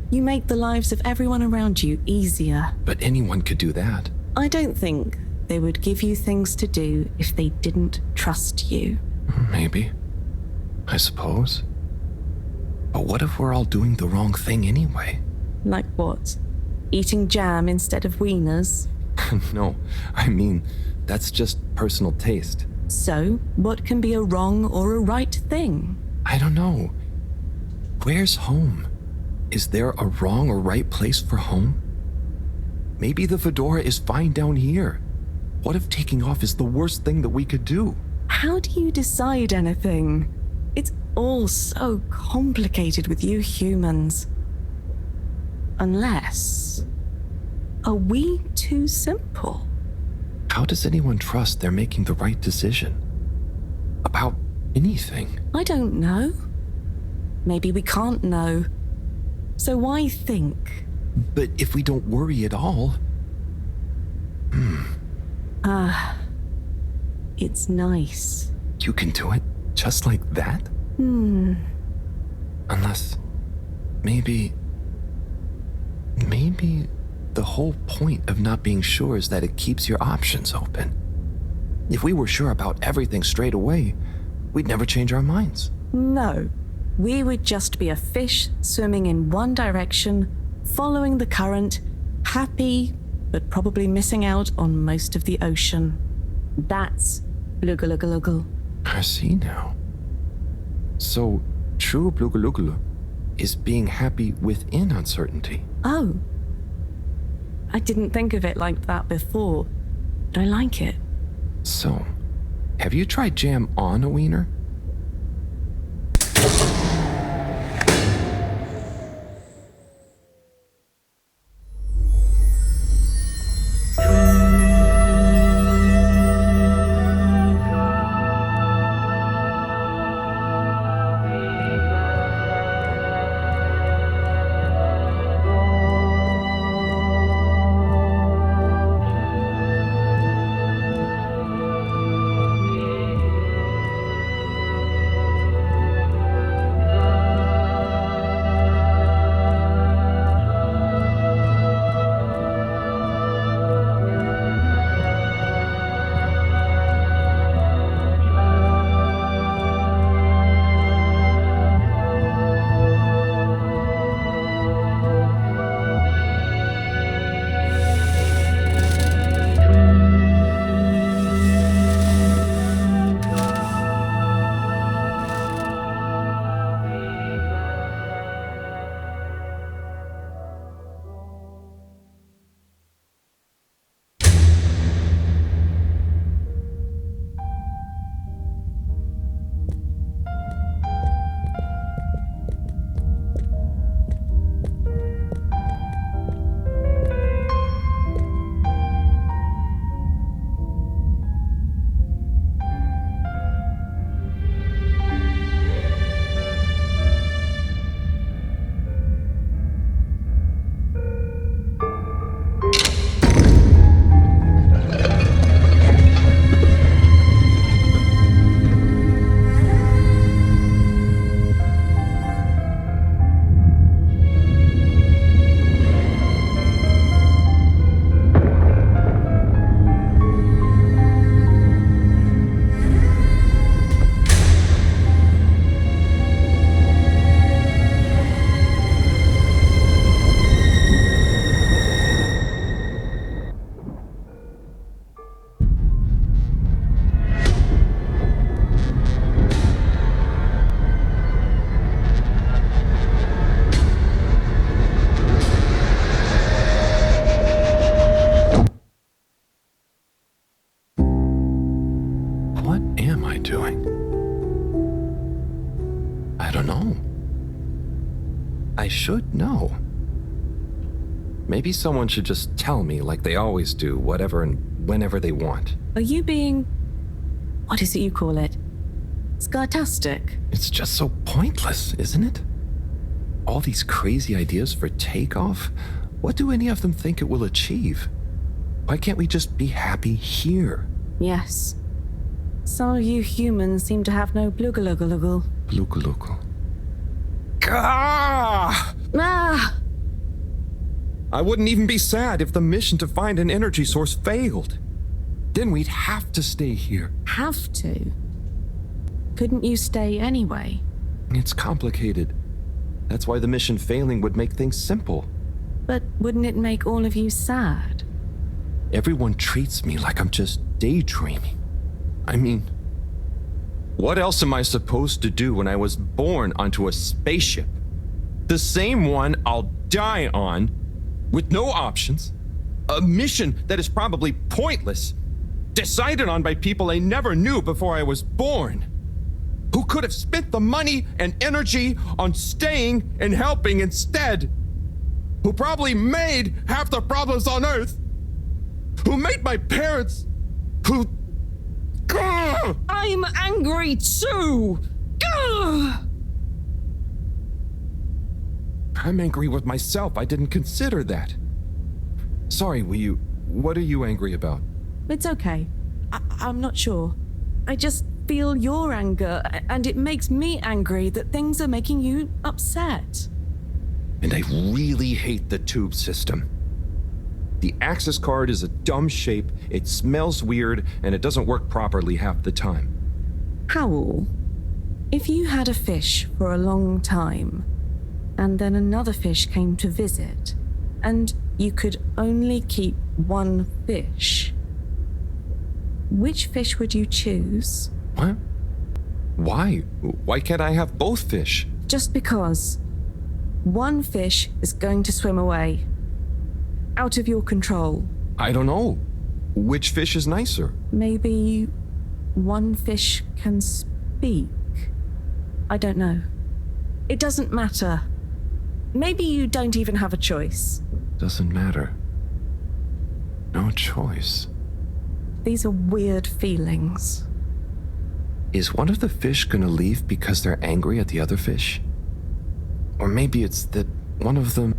You make the lives of everyone around you easier. But anyone could do that. I don't think they would give you things to do if they didn't trust you. Maybe. I suppose. But what if we're all doing the wrong thing anyway? Like what? Eating jam instead of wieners? No, I mean, that's just personal taste. So, what can be a wrong or a right thing? I don't know. Where's home? Is there a wrong or right place for home? Maybe the fedora is fine down here. What if taking off is the worst thing that we could do? How do you decide anything? It's all so complicated with you humans. Unless... Are we too simple? How does anyone trust they're making the right decision? About anything? I don't know. Maybe we can't know. So why think? But if we don't worry at all... It's nice. You can do it just like that? Unless... Maybe the whole point of not being sure is that it keeps your options open. If we were sure about everything straight away, we'd never change our minds. No. We would just be a fish swimming in one direction, following the current, happy, but probably missing out on most of the ocean. That's Blugulugulugul. I see now. So, true Blugulugulu is being happy within uncertainty. Oh. I didn't think of it like that before, but I like it. So, have you tried jam on a wiener? I should know. Maybe someone should just tell me like they always do, whatever and whenever they want. Are you being... what is it you call it? Scartastic? It's just so pointless, isn't it? All these crazy ideas for takeoff, what do any of them think it will achieve? Why can't we just be happy here? Yes. Some of you humans seem to have no blugulugulugul. Blugulugul. Gah! Ah! I wouldn't even be sad if the mission to find an energy source failed. Then we'd have to stay here. Have to? Couldn't you stay anyway? It's complicated. That's why the mission failing would make things simple. But wouldn't it make all of you sad? Everyone treats me like I'm just daydreaming. I mean, What else am I supposed to do when I was born onto a spaceship? The same one I'll die on, with no options. A mission that is probably pointless, decided on by people I never knew before I was born, who could have spent the money and energy on staying and helping instead, who probably made half the problems on Earth, who made my parents, who... I'm angry too! I'm angry with myself. I didn't consider that. Sorry, what are you angry about? It's okay. I'm not sure. I just feel your anger, and it makes me angry that things are making you upset. And I really hate the tube system. The access card is a dumb shape, it smells weird, and it doesn't work properly half the time. Howl, if you had a fish for a long time, and then another fish came to visit, and you could only keep one fish, which fish would you choose? What? Why? Why can't I have both fish? Just because one fish is going to swim away. Out of your control. I don't know. Which fish is nicer? Maybe one fish can speak. I don't know. It doesn't matter. Maybe you don't even have a choice. Doesn't matter. No choice. These are weird feelings. Is one of the fish gonna leave because they're angry at the other fish? Or maybe it's that one of them...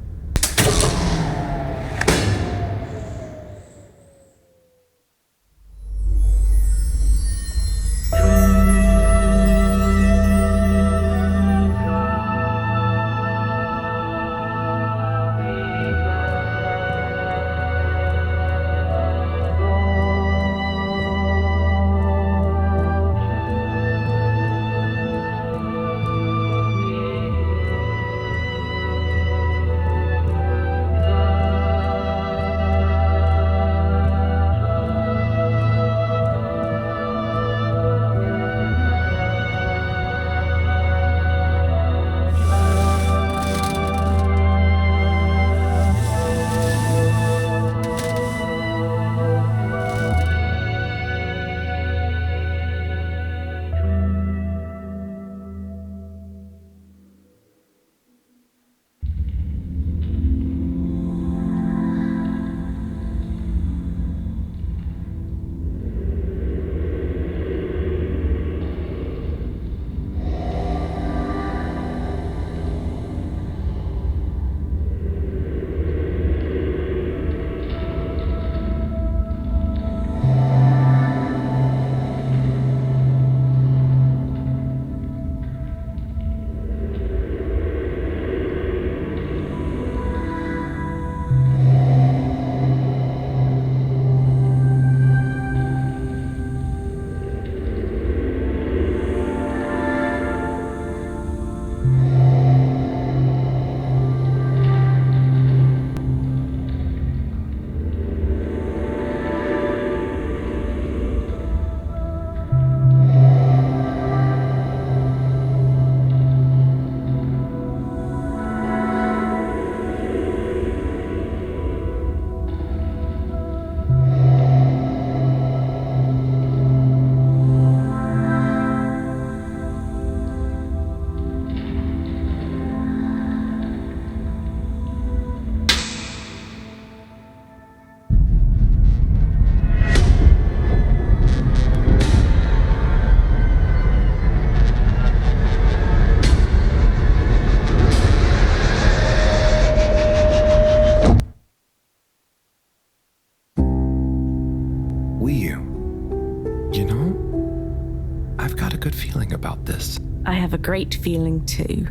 I have a great feeling too.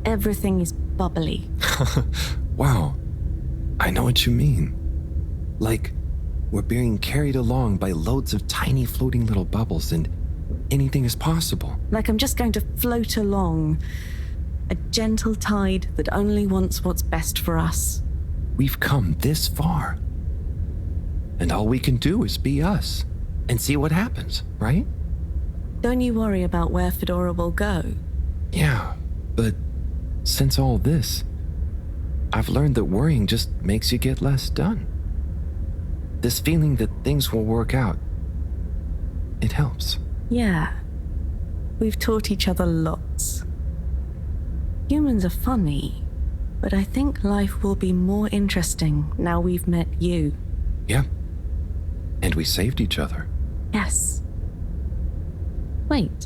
Everything is bubbly. Wow. I know what you mean. Like, we're being carried along by loads of tiny floating little bubbles and anything is possible. Like I'm just going to float along. A gentle tide that only wants what's best for us. We've come this far. And all we can do is be us and see what happens, right? Don't you worry about where Fedora will go. Yeah, but since all this, I've learned that worrying just makes you get less done. This feeling that things will work out, it helps. Yeah. We've taught each other lots. Humans are funny, but I think life will be more interesting now we've met you. Yeah. And we saved each other. Yes. Wait.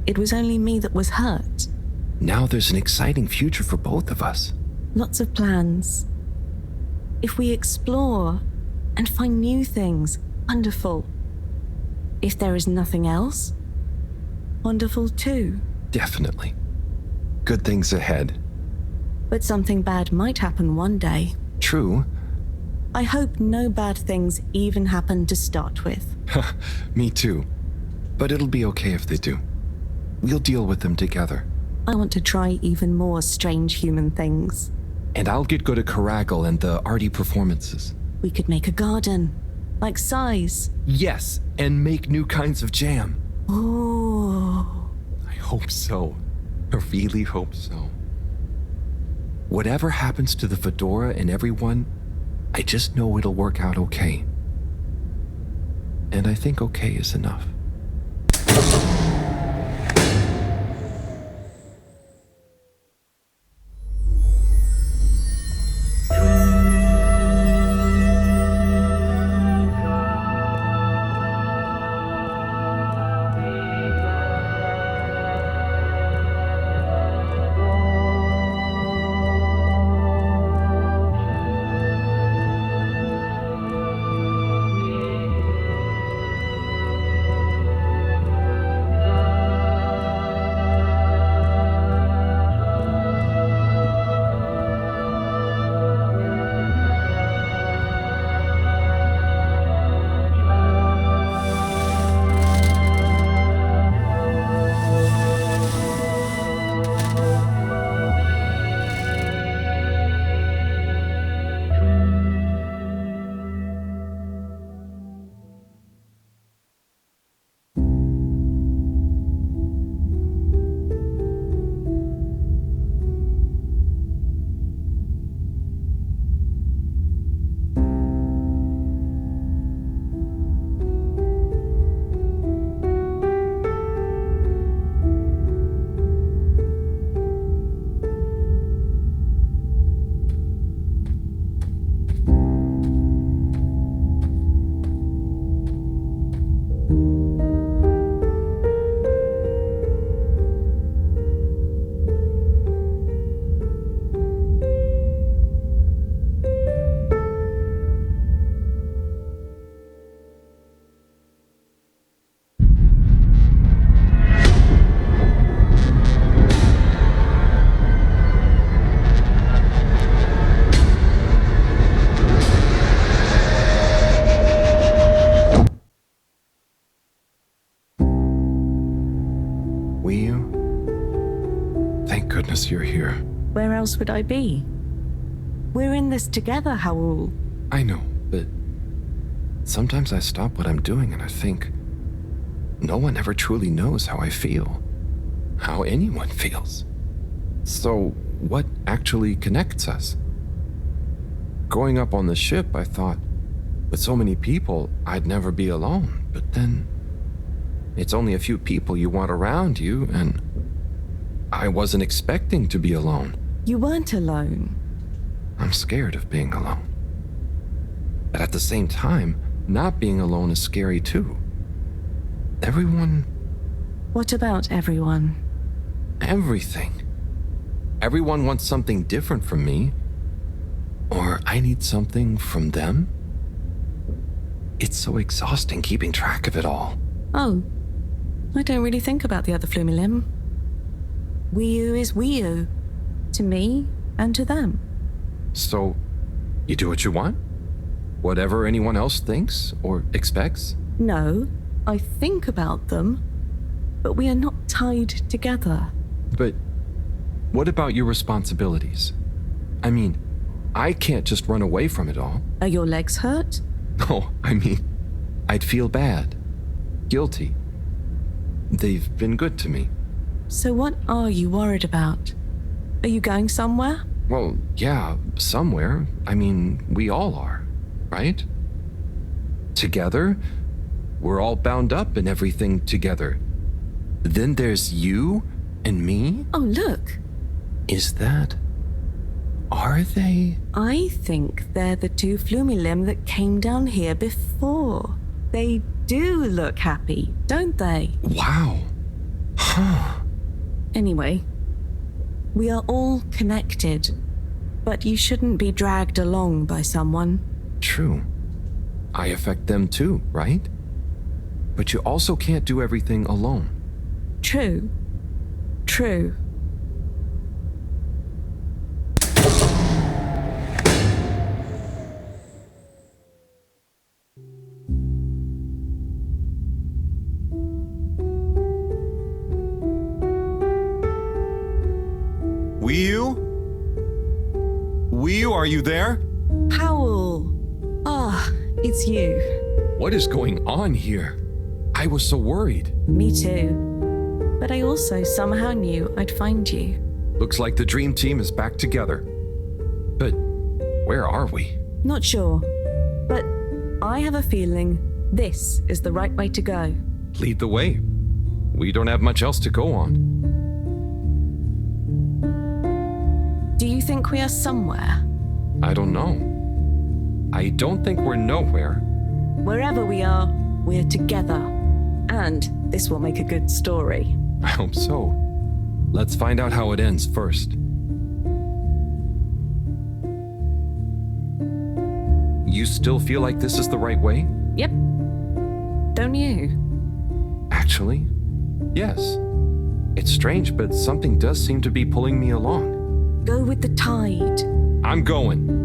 It was only me that was hurt. Now there's an exciting future for both of us. Lots of plans. If we explore and find new things, wonderful. If there is nothing else, wonderful too. Definitely. Good things ahead. But something bad might happen one day. True. I hope no bad things even happen to start with. Me too. But it'll be okay if they do. We'll deal with them together. I want to try even more strange human things. And I'll get good at Caragal and the arty performances. We could make a garden, like size. Yes, and make new kinds of jam. Oh. I hope so. I really hope so. Whatever happens to the Fedora and everyone, I just know it'll work out okay. And I think okay is enough. You're here. Where else would I be? We're in this together, Howell. I know, but sometimes I stop what I'm doing and I think, no one ever truly knows how I feel, how anyone feels. So what actually connects us? Growing up on the ship, I thought, with so many people, I'd never be alone. But then, it's only a few people you want around you, and I wasn't expecting to be alone. You weren't alone. I'm scared of being alone. But at the same time, not being alone is scary too. Everyone... What about everyone? Everything. Everyone wants something different from me. Or I need something from them. It's so exhausting keeping track of it all. Oh, I don't really think about the other Flumilim. Wii-U is Wii-U. To me and to them. So, you do what you want? Whatever anyone else thinks or expects? No, I think about them, but we are not tied together. But what about your responsibilities? I mean, I can't just run away from it all. Are your legs hurt? No, I mean, I'd feel bad. Guilty. They've been good to me. So what are you worried about? Are you going somewhere? Well, yeah, somewhere. I mean, we all are, right? Together, we're all bound up in everything together. Then there's you and me? Oh, look. Is that... Are they? I think they're the two Flumilim that came down here before. They do look happy, don't they? Wow. Huh. Anyway, we are all connected, but you shouldn't be dragged along by someone. True. I affect them too, right? But you also can't do everything alone. True. True. Wii, are you there? Powell! It's you. What is going on here? I was so worried. Me too. But I also somehow knew I'd find you. Looks like the dream team is back together. But where are we? Not sure. But I have a feeling this is the right way to go. Lead the way. We don't have much else to go on. Do you think we are somewhere? I don't know. I don't think we're nowhere. Wherever we are, we're together. And this will make a good story. I hope so. Let's find out how it ends first. You still feel like this is the right way? Yep. Don't you? Actually, yes. It's strange, but something does seem to be pulling me along. Go with the tide. I'm going.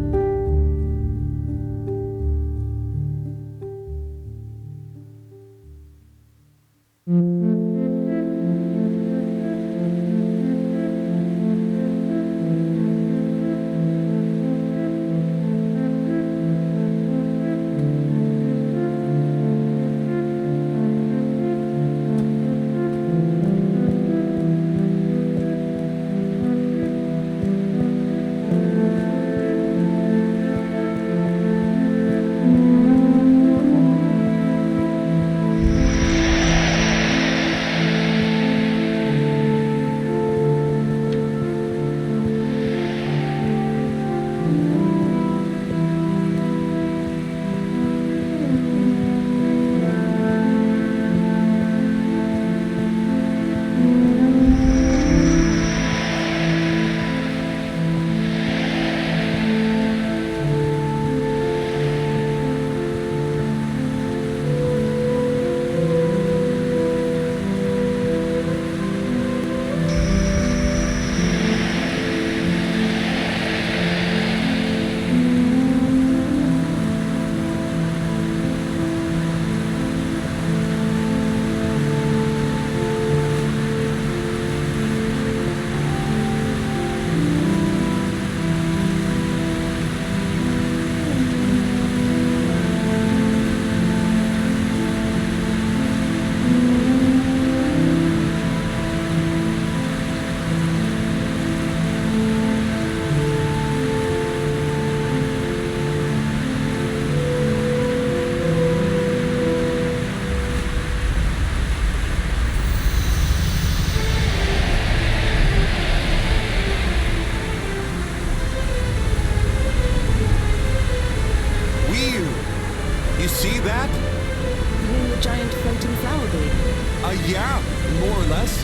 Yeah, more or less.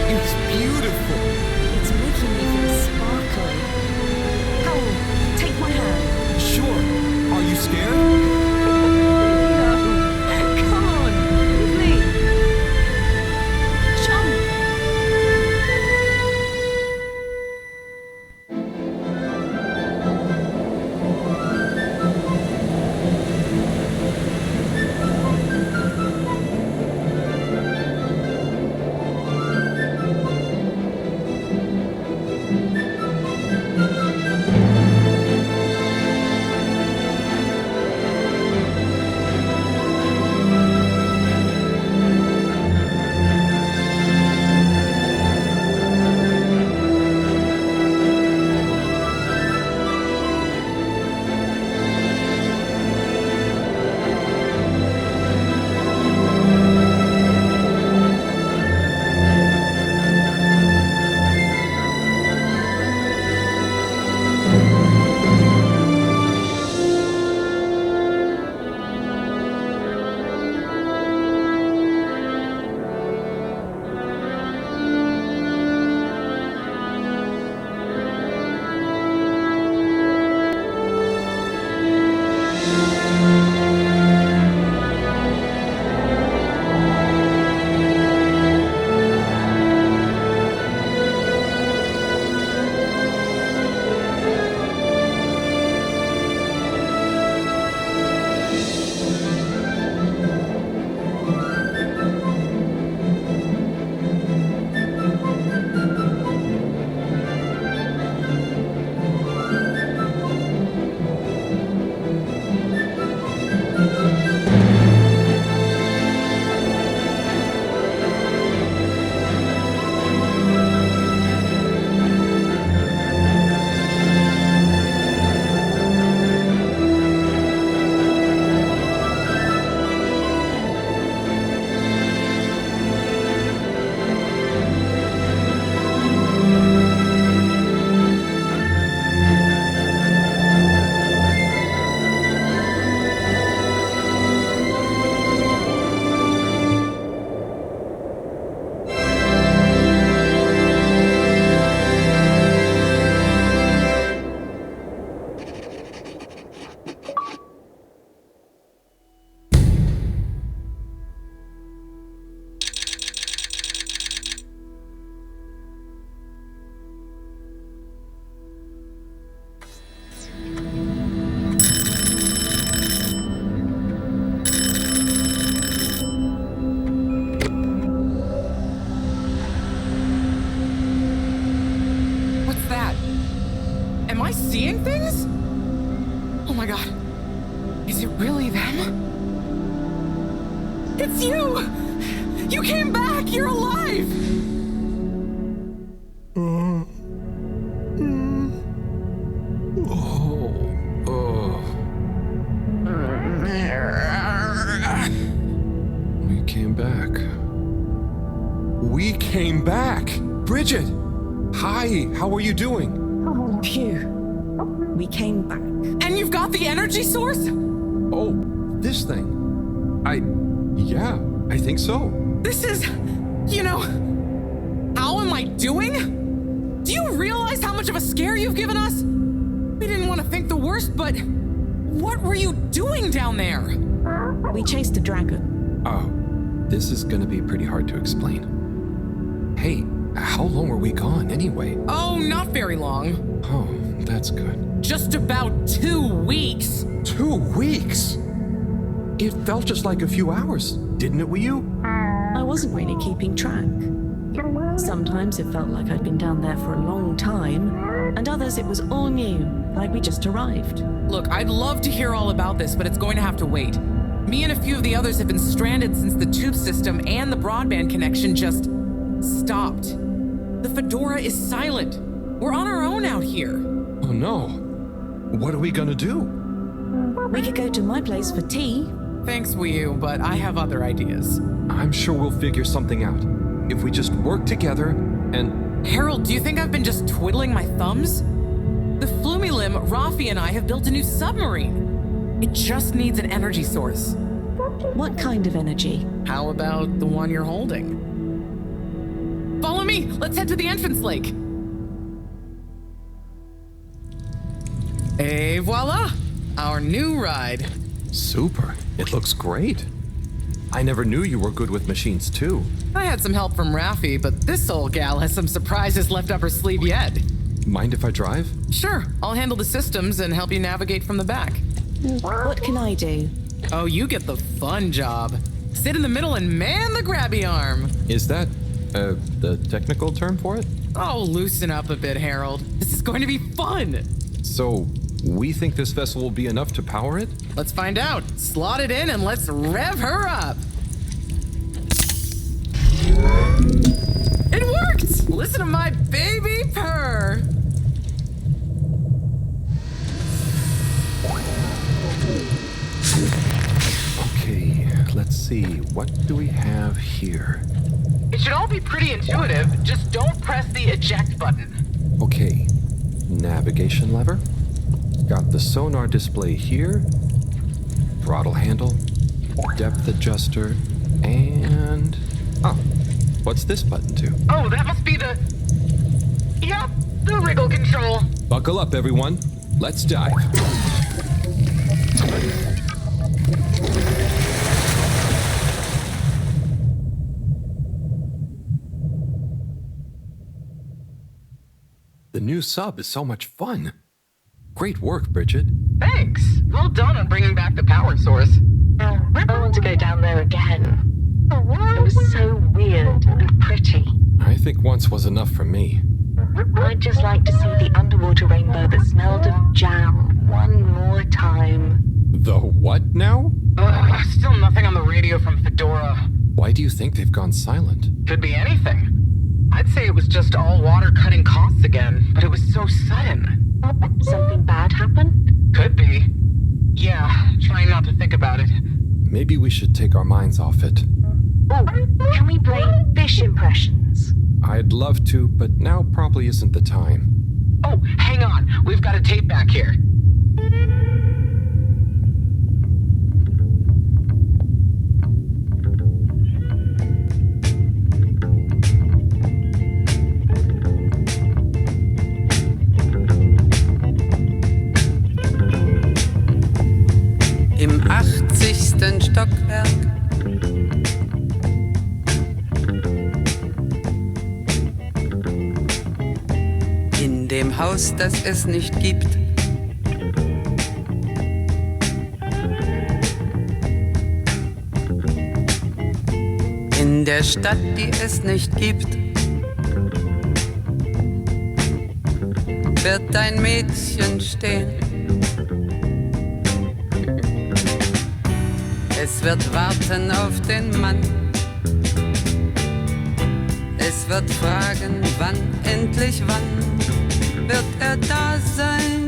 It's beautiful. It's making me feel sparkly. Powell, take my hand. Sure. Are you scared? No. Come on, with me. Jump. Is it really them? It's you! You came back! You're alive! We came back. We came back! Bridget! Hi, how are you doing? Phew. We came back. And you've got the energy source? Oh, this thing. Yeah, I think so. This is, how am I doing? Do you realize how much of a scare you've given us? We didn't want to think the worst, but what were you doing down there? We chased a dragon. Oh, this is gonna be pretty hard to explain. Hey, how long were we gone anyway? Oh, not very long. Oh, that's good. Just about 2 weeks. 2 weeks? It felt just like a few hours, didn't it, Wii U? I wasn't really keeping track. Sometimes it felt like I'd been down there for a long time, and others it was all new, like we just arrived. Look, I'd love to hear all about this, but it's going to have to wait. Me and a few of the others have been stranded since the tube system and the broadband connection just stopped. The Fedora is silent. We're on our own out here. Oh no. What are we gonna do? We could go to my place for tea. Thanks, Wii U, but I have other ideas. I'm sure we'll figure something out. If we just work together and... Harold, do you think I've been just twiddling my thumbs? The Flumilim, Rafi, and I have built a new submarine. It just needs an energy source. What kind of energy? How about the one you're holding? Follow me! Let's head to the entrance lake! Et voila! Our new ride. Super. It looks great. I never knew you were good with machines too. I had some help from Rafi, but this old gal has some surprises left up her sleeve yet. Mind if I drive? Sure, I'll handle the systems and help you navigate from the back. What can I do? Oh, you get the fun job. Sit in the middle and man the grabby arm. Is that, the technical term for it? Oh, loosen up a bit, Harold. This is going to be fun. So, we think this vessel will be enough to power it? Let's find out. Slot it in and let's rev her up. It worked! Listen to my baby purr. Okay, let's see. What do we have here? It should all be pretty intuitive. Just don't press the eject button. Okay, navigation lever. Got the sonar display here. Throttle handle. Depth adjuster. And... oh, what's this button do? Oh, that must be the... Yep, the wriggle control. Buckle up, everyone. Let's dive. The new sub is so much fun. Great work, Bridget. Thanks. Well done on bringing back the power source. I want to go down there again. It was so weird and pretty. I think once was enough for me. I'd just like to see the underwater rainbow that smelled of jam one more time. The what now? Still nothing on the radio from Fedora. Why do you think they've gone silent? Could be anything. I'd say it was just all water cutting costs again, but it was so sudden. Something bad happened? Could be. Yeah, trying not to think about it. Maybe we should take our minds off it. Oh, can we play fish impressions? I'd love to, but now probably isn't the time. Oh, hang on. We've got a tape back here. Im 80. Stockwerk. In dem Haus, das es nicht gibt. In der Stadt, die es nicht gibt. Wird ein Mädchen stehen. Es wird warten auf den Mann. Es wird fragen, wann, endlich wann wird er da sein?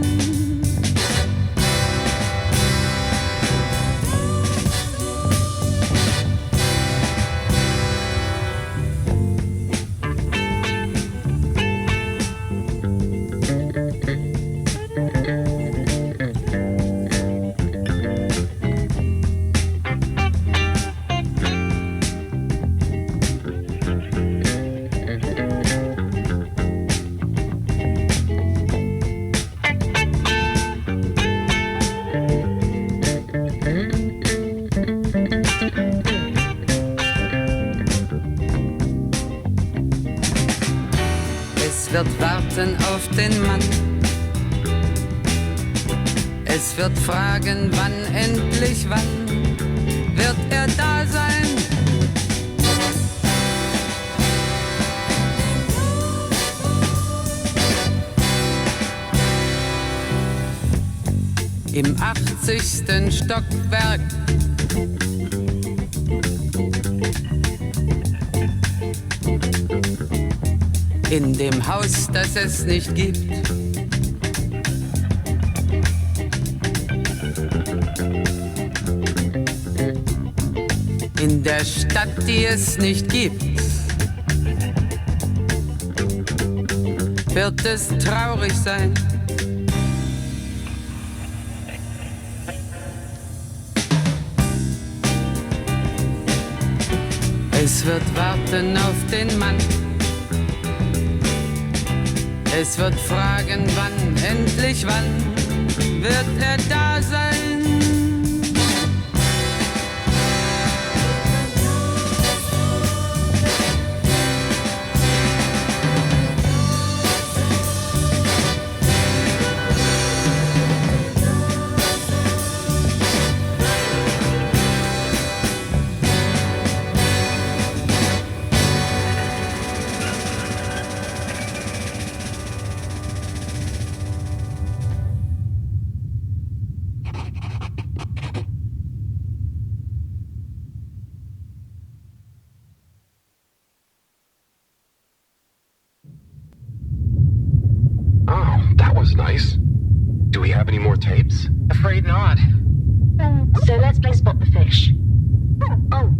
Wird warten auf den Mann. Es wird fragen, wann, endlich wann wird er da sein? Im 80. Stockwerk. In dem Haus, das es nicht gibt. In der Stadt, die es nicht gibt. Wird es traurig sein? Es wird warten auf den Mann. Es wird fragen, wann, endlich wann wird er da sein? Nice. Do we have any more tapes? Afraid not. So let's play Spot the Fish. Oh,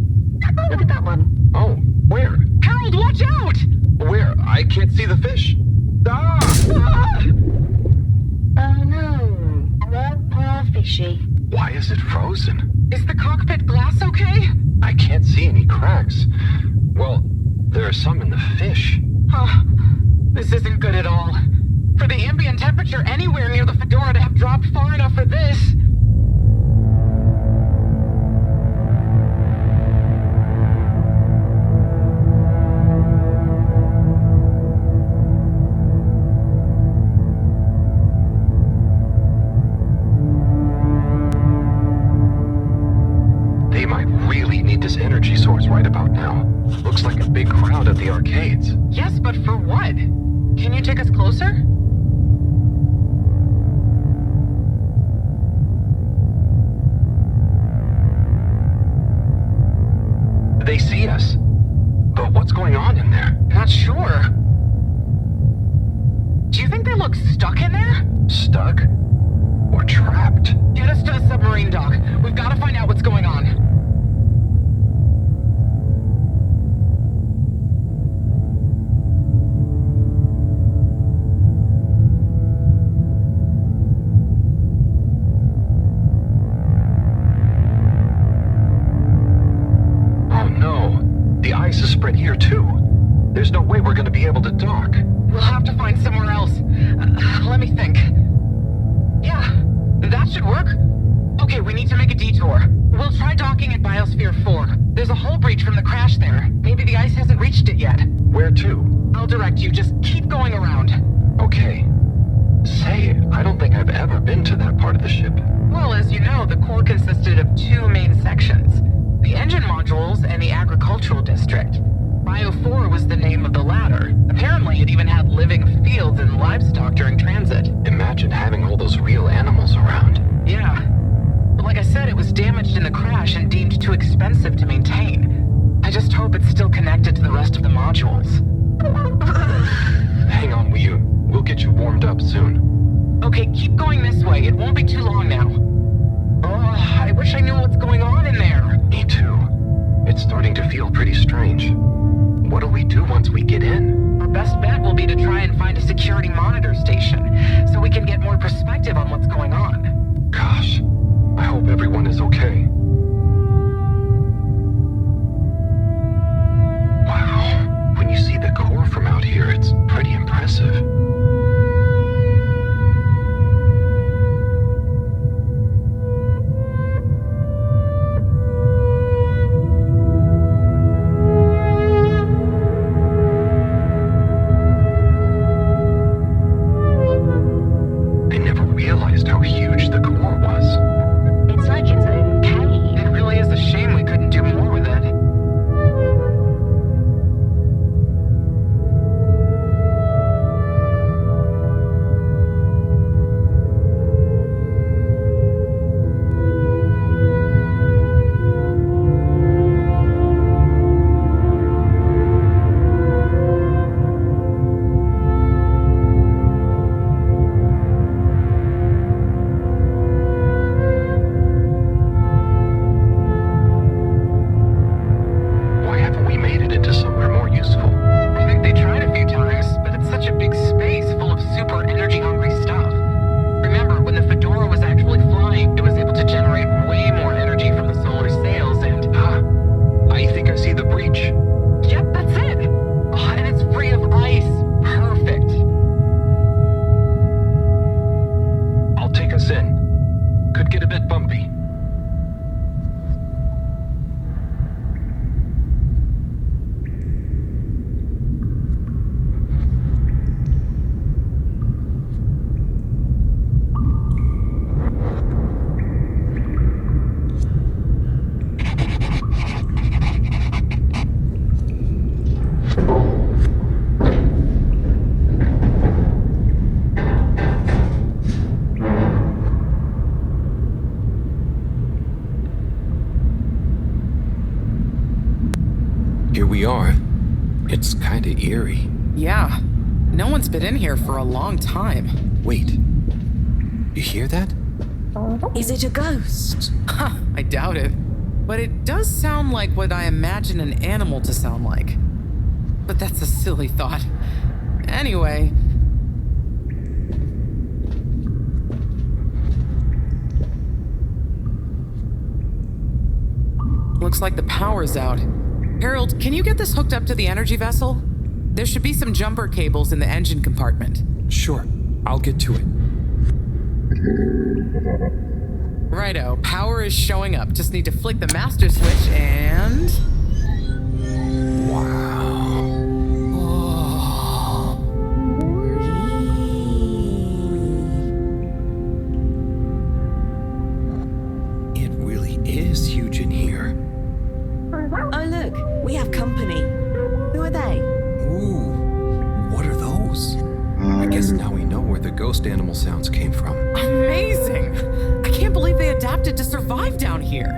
look at that one. Oh, where? Harold, watch out! Where? I can't see the fish. Ah! Oh no. Poor fishy. Why is it frozen? Is the cockpit glass okay? I can't see any cracks. Well, there are some in the fish. Oh, this isn't good at all. For the ambient temperature anywhere near the Fedora to have dropped far enough for this. They might really need this energy source right about now. Looks like a big crowd at the arcades. Yes, but for what? Can you take us closer? They see us. But what's going on in there? Not sure. Do you think they look stuck in there? Stuck? Or trapped? Get us to the submarine dock. We've got to find out what's going on. Is spread here too. There's no way we're going to be able to dock. We'll have to find somewhere else. Let me think. Yeah, that should work. Okay, we need to make a detour. We'll try docking at Biosphere 4. There's a hull breach from the crash there. Maybe the ice hasn't reached it yet. Where to? I'll direct you. Just keep going around. Okay. Say, I don't think I've ever been to that part of the ship. Well, as you know, the core consisted of two main sections. The engine modules and the agricultural district. Bio 4 was the name of the latter. Apparently, it even had living fields and livestock during transit. Imagine having all those real animals around. Yeah. But like I said, it was damaged in the crash and deemed too expensive to maintain. I just hope it's still connected to the rest of the modules. Hang on, we'll get you warmed up soon. Okay, keep going this way. It won't be too long now. Oh, I wish I knew what's going on in there. Me too. It's starting to feel pretty strange. What'll we do once we get in? Our best bet will be to try and find a security monitor station, so we can get more perspective on what's going on. Gosh, I hope everyone is okay. Wow, when you see the core from out here, it's pretty impressive. Here we are. It's kinda eerie. Yeah. No one's been in here for a long time. Wait. You hear that? Is it a ghost? Huh, I doubt it. But it does sound like what I imagine an animal to sound like. But that's a silly thought. Anyway. Looks like the power's out. Harold, can you get this hooked up to the energy vessel? There should be some jumper cables in the engine compartment. Sure, I'll get to it. Righto, power is showing up. Just need to flick the master switch and... Wow. Oh. It really is huge in here. Oh look, we have company. Who are they? Ooh, what are those? I guess now we know where the ghost animal sounds came from. Amazing! I can't believe they adapted to survive down here.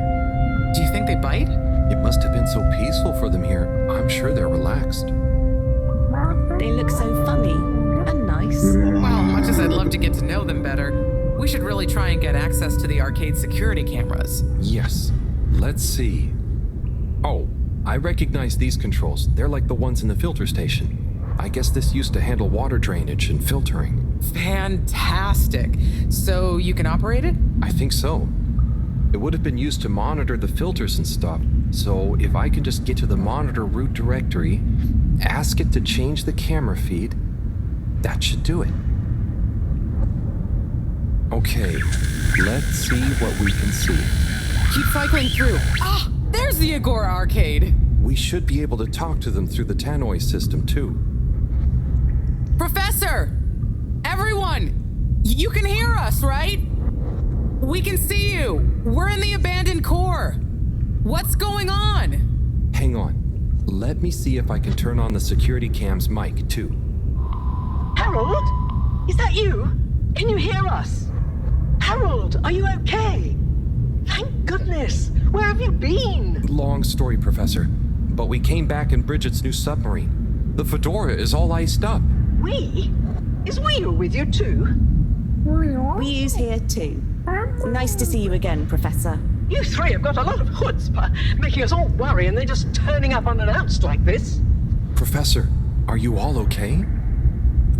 Do you think they bite? It must have been so peaceful for them here. I'm sure they're relaxed. They look so funny and nice. Well, much as I'd love to get to know them better, we should really try and get access to the arcade security cameras. Yes. Let's see. Oh, I recognize these controls. They're like the ones in the filter station. I guess this used to handle water drainage and filtering. Fantastic. So you can operate it? I think so. It would have been used to monitor the filters and stuff. So if I can just get to the monitor root directory, ask it to change the camera feed, that should do it. Okay, let's see what we can see. Keep cycling through. Ah, there's the Agora arcade. We should be able to talk to them through the tannoy system too. Professor! Everyone! You can hear us, right? We can see you! We're in the abandoned core! What's going on? Hang on. Let me see if I can turn on the security cam's mic, too. Harold? Is that you? Can you hear us? Harold, are you okay? Thank goodness. goodness! Where have you been? Long story, Professor. But we came back in Bridget's new submarine. The Fedora is all iced up. We? Is Wheel with you too? We's here too. Nice to see you again, Professor. You three have got a lot of chutzpah, making us all worry and then just turning up unannounced like this. Professor, are you all okay?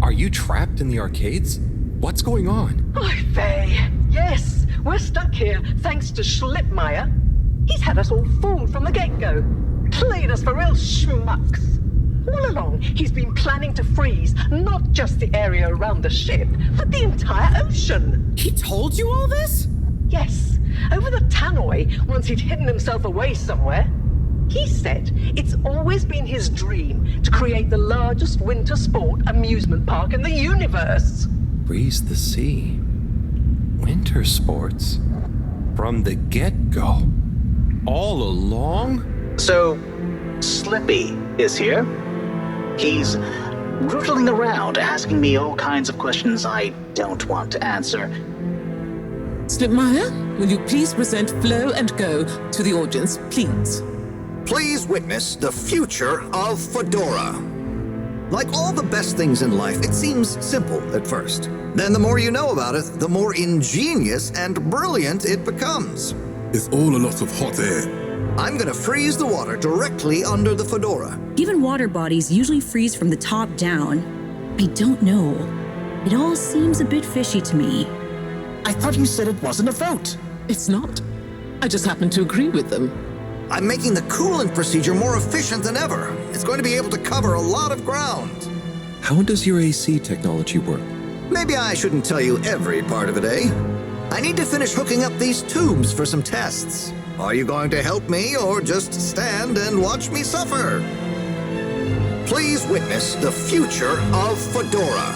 Are you trapped in the arcades? What's going on? Oy vey. Yes, we're stuck here thanks to Schlipmeyer. He's had us all fooled from the get-go. Played us for real schmucks. All along, he's been planning to freeze not just the area around the ship, but the entire ocean. He told you all this? Yes, over the tannoy, once he'd hidden himself away somewhere. He said it's always been his dream to create the largest winter sport amusement park in the universe. Freeze the sea. Winter sports. From the get-go. All along? So, Slippy is here. He's rootling around, asking me all kinds of questions I don't want to answer. Slipmeyer, will you please present Flow and Go to the audience, please? Please witness the future of Fedora. Like all the best things in life, it seems simple at first. Then the more you know about it, the more ingenious and brilliant it becomes. It's all a lot of hot air. I'm gonna freeze the water directly under the Fedora. Given water bodies usually freeze from the top down, I don't know. It all seems a bit fishy to me. I thought you said it wasn't a vote. It's not. I just happen to agree with them. I'm making the coolant procedure more efficient than ever. It's going to be able to cover a lot of ground. How does your AC technology work? Maybe I shouldn't tell you every part of it, eh? I need to finish hooking up these tubes for some tests. Are you going to help me or just stand and watch me suffer? Please witness the future of Fedora.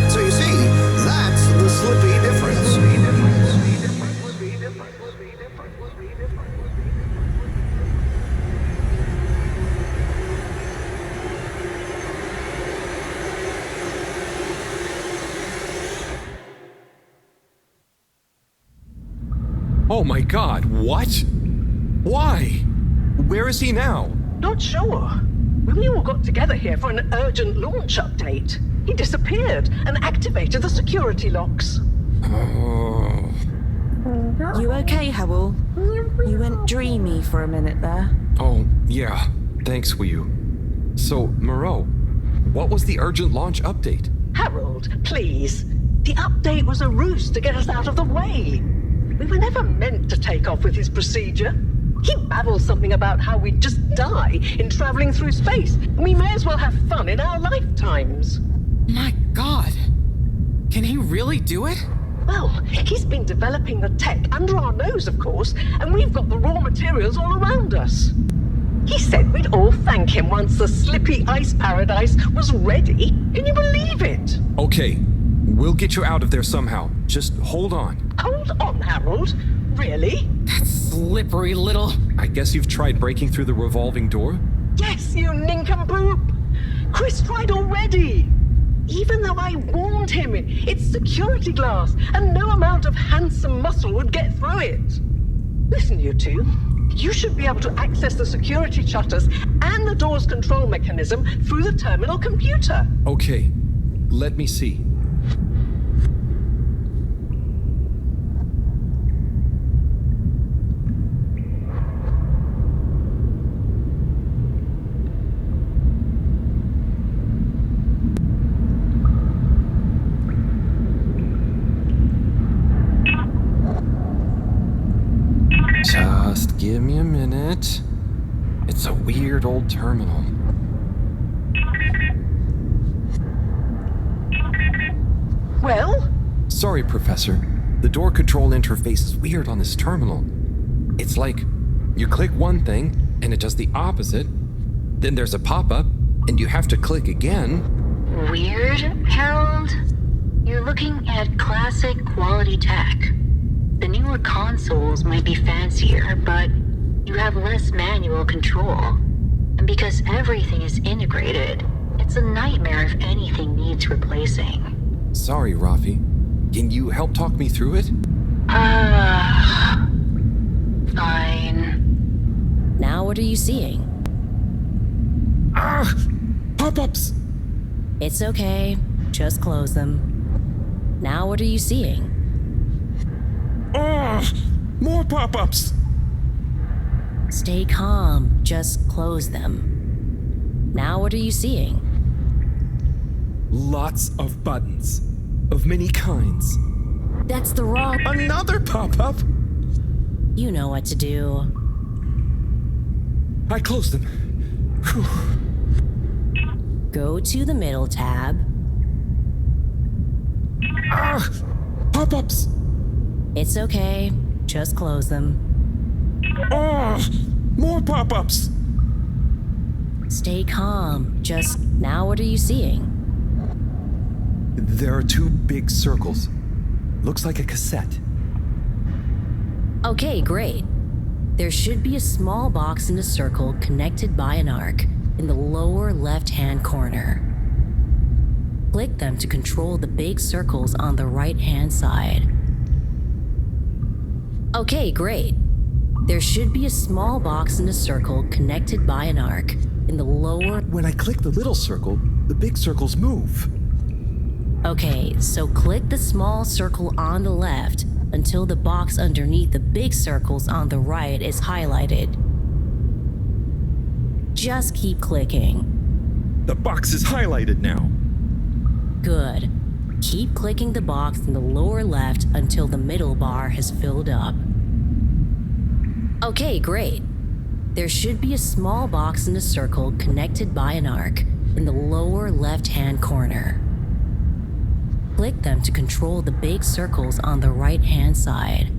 So you see, that's the Slippy difference. Oh my god, what? Why? Where is he now? Not sure. When we all got together here for an urgent launch update, he disappeared and activated the security locks. Oh. You okay, Howell? You went dreamy for a minute there. Oh, yeah. Thanks, Wiyu. So, Moreau, what was the urgent launch update? Harold, please. The update was a ruse to get us out of the way. We were never meant to take off with his procedure. He babbles something about how we'd just die in traveling through space. We may as well have fun in our lifetimes. My God. Can he really do it? Well, he's been developing the tech under our nose, of course, and we've got the raw materials all around us. He said we'd all thank him once the Slippy Ice Paradise was ready. Can you believe it? Okay, we'll get you out of there somehow. Just hold on. Hold on, Harold. Really? That slippery little... I guess you've tried breaking through the revolving door? Yes, you nincompoop! Chris tried already! Even though I warned him, it's security glass, and no amount of handsome muscle would get through it. Listen, you two. You should be able to access the security shutters and the door's control mechanism through the terminal computer. Okay, let me see. Just give me a minute. It's a weird old terminal. Well? Sorry, Professor. The door control interface is weird on this terminal. It's like you click one thing and it does the opposite. Then there's a pop-up and you have to click again. Weird, Harold? You're looking at classic quality tech. The newer consoles might be fancier, but you have less manual control. And because everything is integrated, it's a nightmare if anything needs replacing. Sorry, Rafi. Can you help talk me through it? Fine. Now what are you seeing? Pop-ups! It's okay. Just close them. Now what are you seeing? More pop-ups! Stay calm. Just close them. Now what are you seeing? Lots of buttons. Of many kinds. That's the wrong... Another pop-up! You know what to do. I closed them. Whew. Go to the middle tab. Pop-ups! It's okay. Just close them. More pop-ups! Stay calm. Just... Now what are you seeing? There are two big circles. Looks like a cassette. Okay, great. There should be a small box in a circle connected by an arc in the lower left-hand corner. Click them to control the big circles on the right-hand side. Okay, great. There should be a small box in a circle connected by an arc in the lower... When I click the little circle, the big circles move. Okay, so click the small circle on the left until the box underneath the big circles on the right is highlighted. Just keep clicking. The box is highlighted now. Good. Keep clicking the box in the lower left until the middle bar has filled up. Okay, great. There should be a small box in a circle connected by an arc in the lower left-hand corner. Click them to control the big circles on the right-hand side.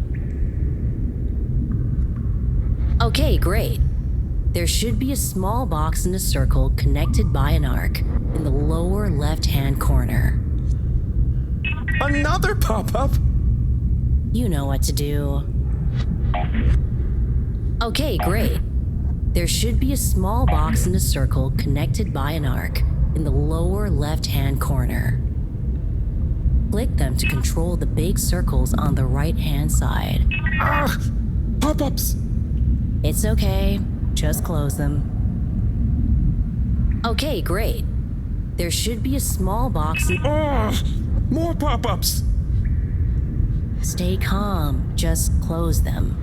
Okay, great. There should be a small box in a circle connected by an arc in the lower left-hand corner. Another pop-up? You know what to do. Okay, great. There should be a small box in a circle connected by an arc in the lower left-hand corner. Click them to control the big circles on the right-hand side. Pop-ups! It's okay. Just close them. Okay, great. There should be a small box in... More pop-ups! Stay calm. Just close them.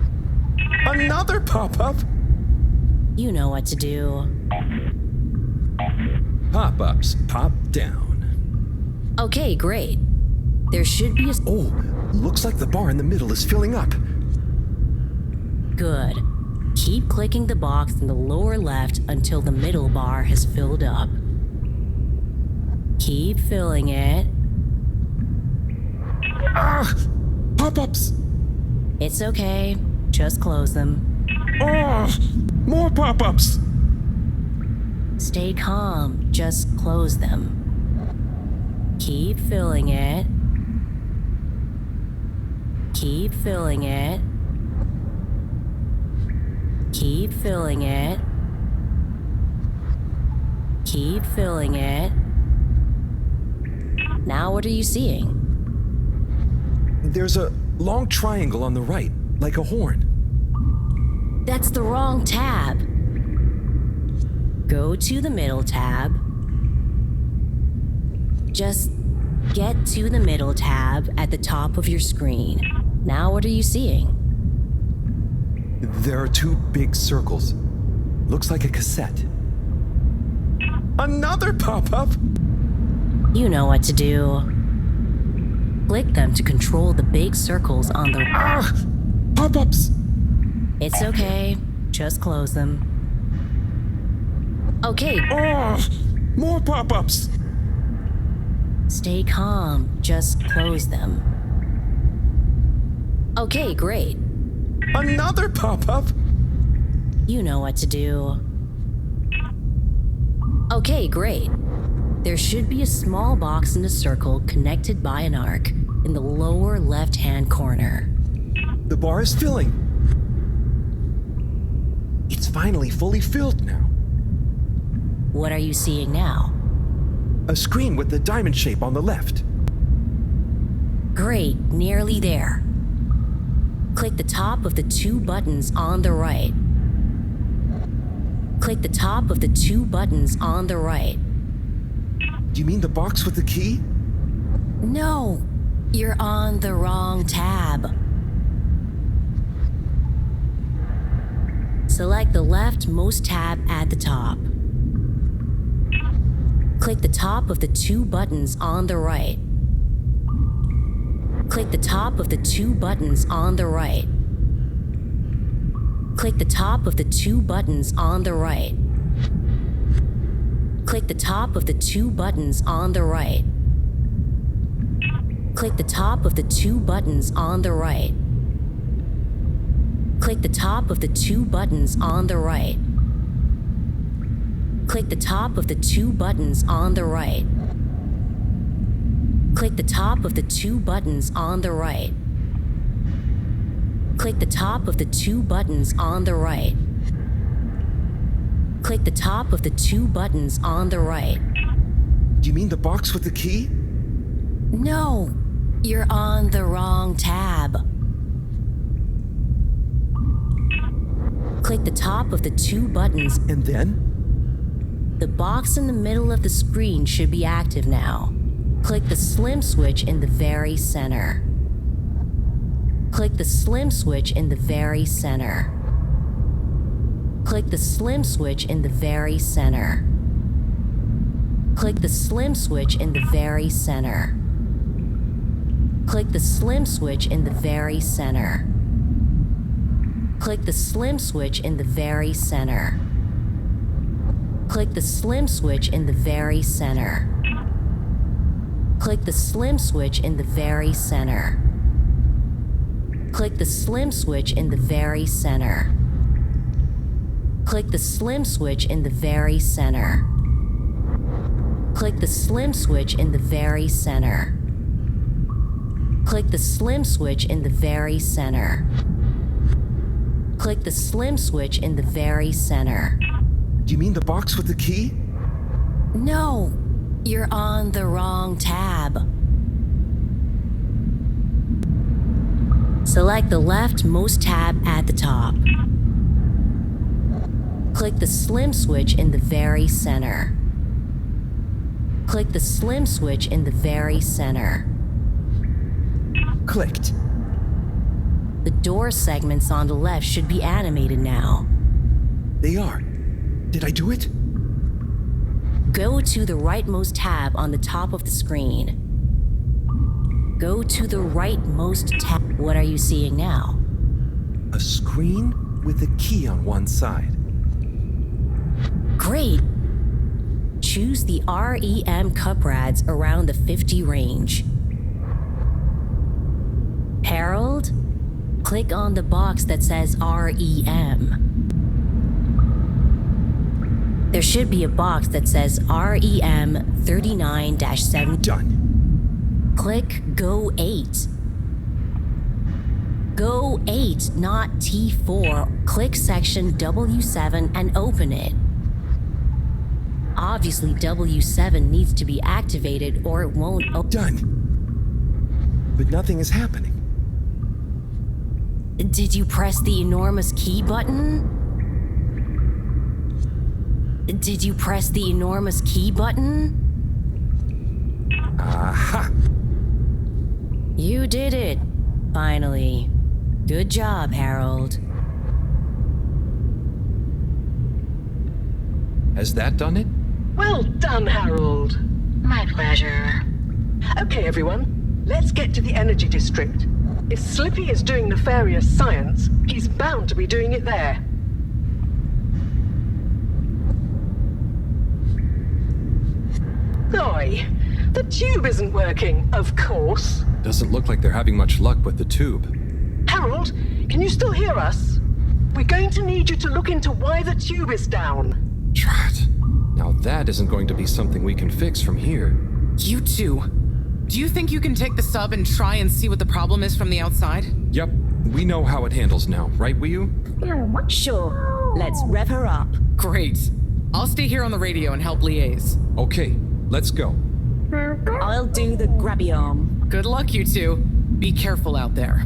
Another pop-up? You know what to do. Pop-ups pop down. Okay, great. There should be a... Oh, looks like the bar in the middle is filling up. Good. Keep clicking the box in the lower left until the middle bar has filled up. Keep filling it. Pop-ups! It's okay. Just close them. More pop-ups! Stay calm. Just close them. Keep filling it. Keep filling it. Keep filling it. Keep filling it. Now what are you seeing? There's a long triangle on the right, like a horn. That's the wrong tab. Go to the middle tab. Just get to the middle tab at the top of your screen. Now what are you seeing? There are two big circles. Looks like a cassette. Another pop-up? You know what to do. Click them to control the big circles on the... Pop-ups! It's okay. Just close them. Okay. More pop-ups! Stay calm. Just close them. Okay, great. Another pop-up? You know what to do. Okay, great. There should be a small box in a circle connected by an arc in the lower left-hand corner. The bar is filling. It's finally fully filled now. What are you seeing now? A screen with the diamond shape on the left. Great, nearly there. Click the top of the 2 buttons on the right. Click the top of the 2 buttons on the right. Do you mean the box with the key? No, you're on the wrong tab. Select the leftmost tab at the top. Click the top of the 2 buttons on the right. Click the top of the 2 buttons on the right. Click the top of the 2 buttons on the right. Click the top of the 2 buttons on the right. Click the top of the 2 buttons on the right. Click the top of the 2 buttons on the right. Click the top of the 2 buttons on the right. Click the top of the 2 buttons on the right. Click the top of the 2 buttons on the right. Click the top of the 2 buttons on the right. Do you mean the box with the key? No, you're on the wrong tab. Click the top of the 2 buttons. And then? The box in the middle of the screen should be active now. Click the slim switch in the very center. Click the slim switch in the very center. Click the slim switch in the very center. Click the slim switch in the very center. Click the slim switch in the very center. Click the slim switch in the very center. Click the slim switch in the very center. Click the slim switch in the very center. Click the slim switch in the very center. Click the slim switch in the very center. Click the slim switch in the very center. Click the slim switch in the very center. Click the slim switch in the very center. Do you mean the box with the key? No, you're on the wrong tab. Select the leftmost tab at the top. Click the slim switch in the very center. Click the slim switch in the very center. Clicked. The door segments on the left should be animated now. They are. Did I do it? Go to the rightmost tab on the top of the screen. Go to the rightmost tab. What are you seeing now? A screen with a key on one side. Great. Choose the REM cup rads around the 50 range. Harold, click on the box that says REM. There should be a box that says REM 39-7. Done. Click Go 8. Go 8, not T4. Click section W7 and open it. Obviously, W7 needs to be activated or it won't open. Done. But nothing is happening. Did you press the enormous key button? Did you press the enormous key button? Aha! You did it, finally. Good job, Harold. Has that done it? Well done, Harold. My pleasure. Okay, everyone, let's get to the energy district. If Slippy is doing nefarious science, he's bound to be doing it there. Oi, the tube isn't working, of course. Doesn't look like they're having much luck with the tube. Harold, can you still hear us? We're going to need you to look into why the tube is down. Drat. Now that isn't going to be something we can fix from here. You two. Do you think you can take the sub and try and see what the problem is from the outside? Yep, we know how it handles now, right, Wiyu? Sure. Let's rev her up. Great. I'll stay here on the radio and help liaise. Okay, let's go. I'll do the grabby arm. Good luck, you two. Be careful out there.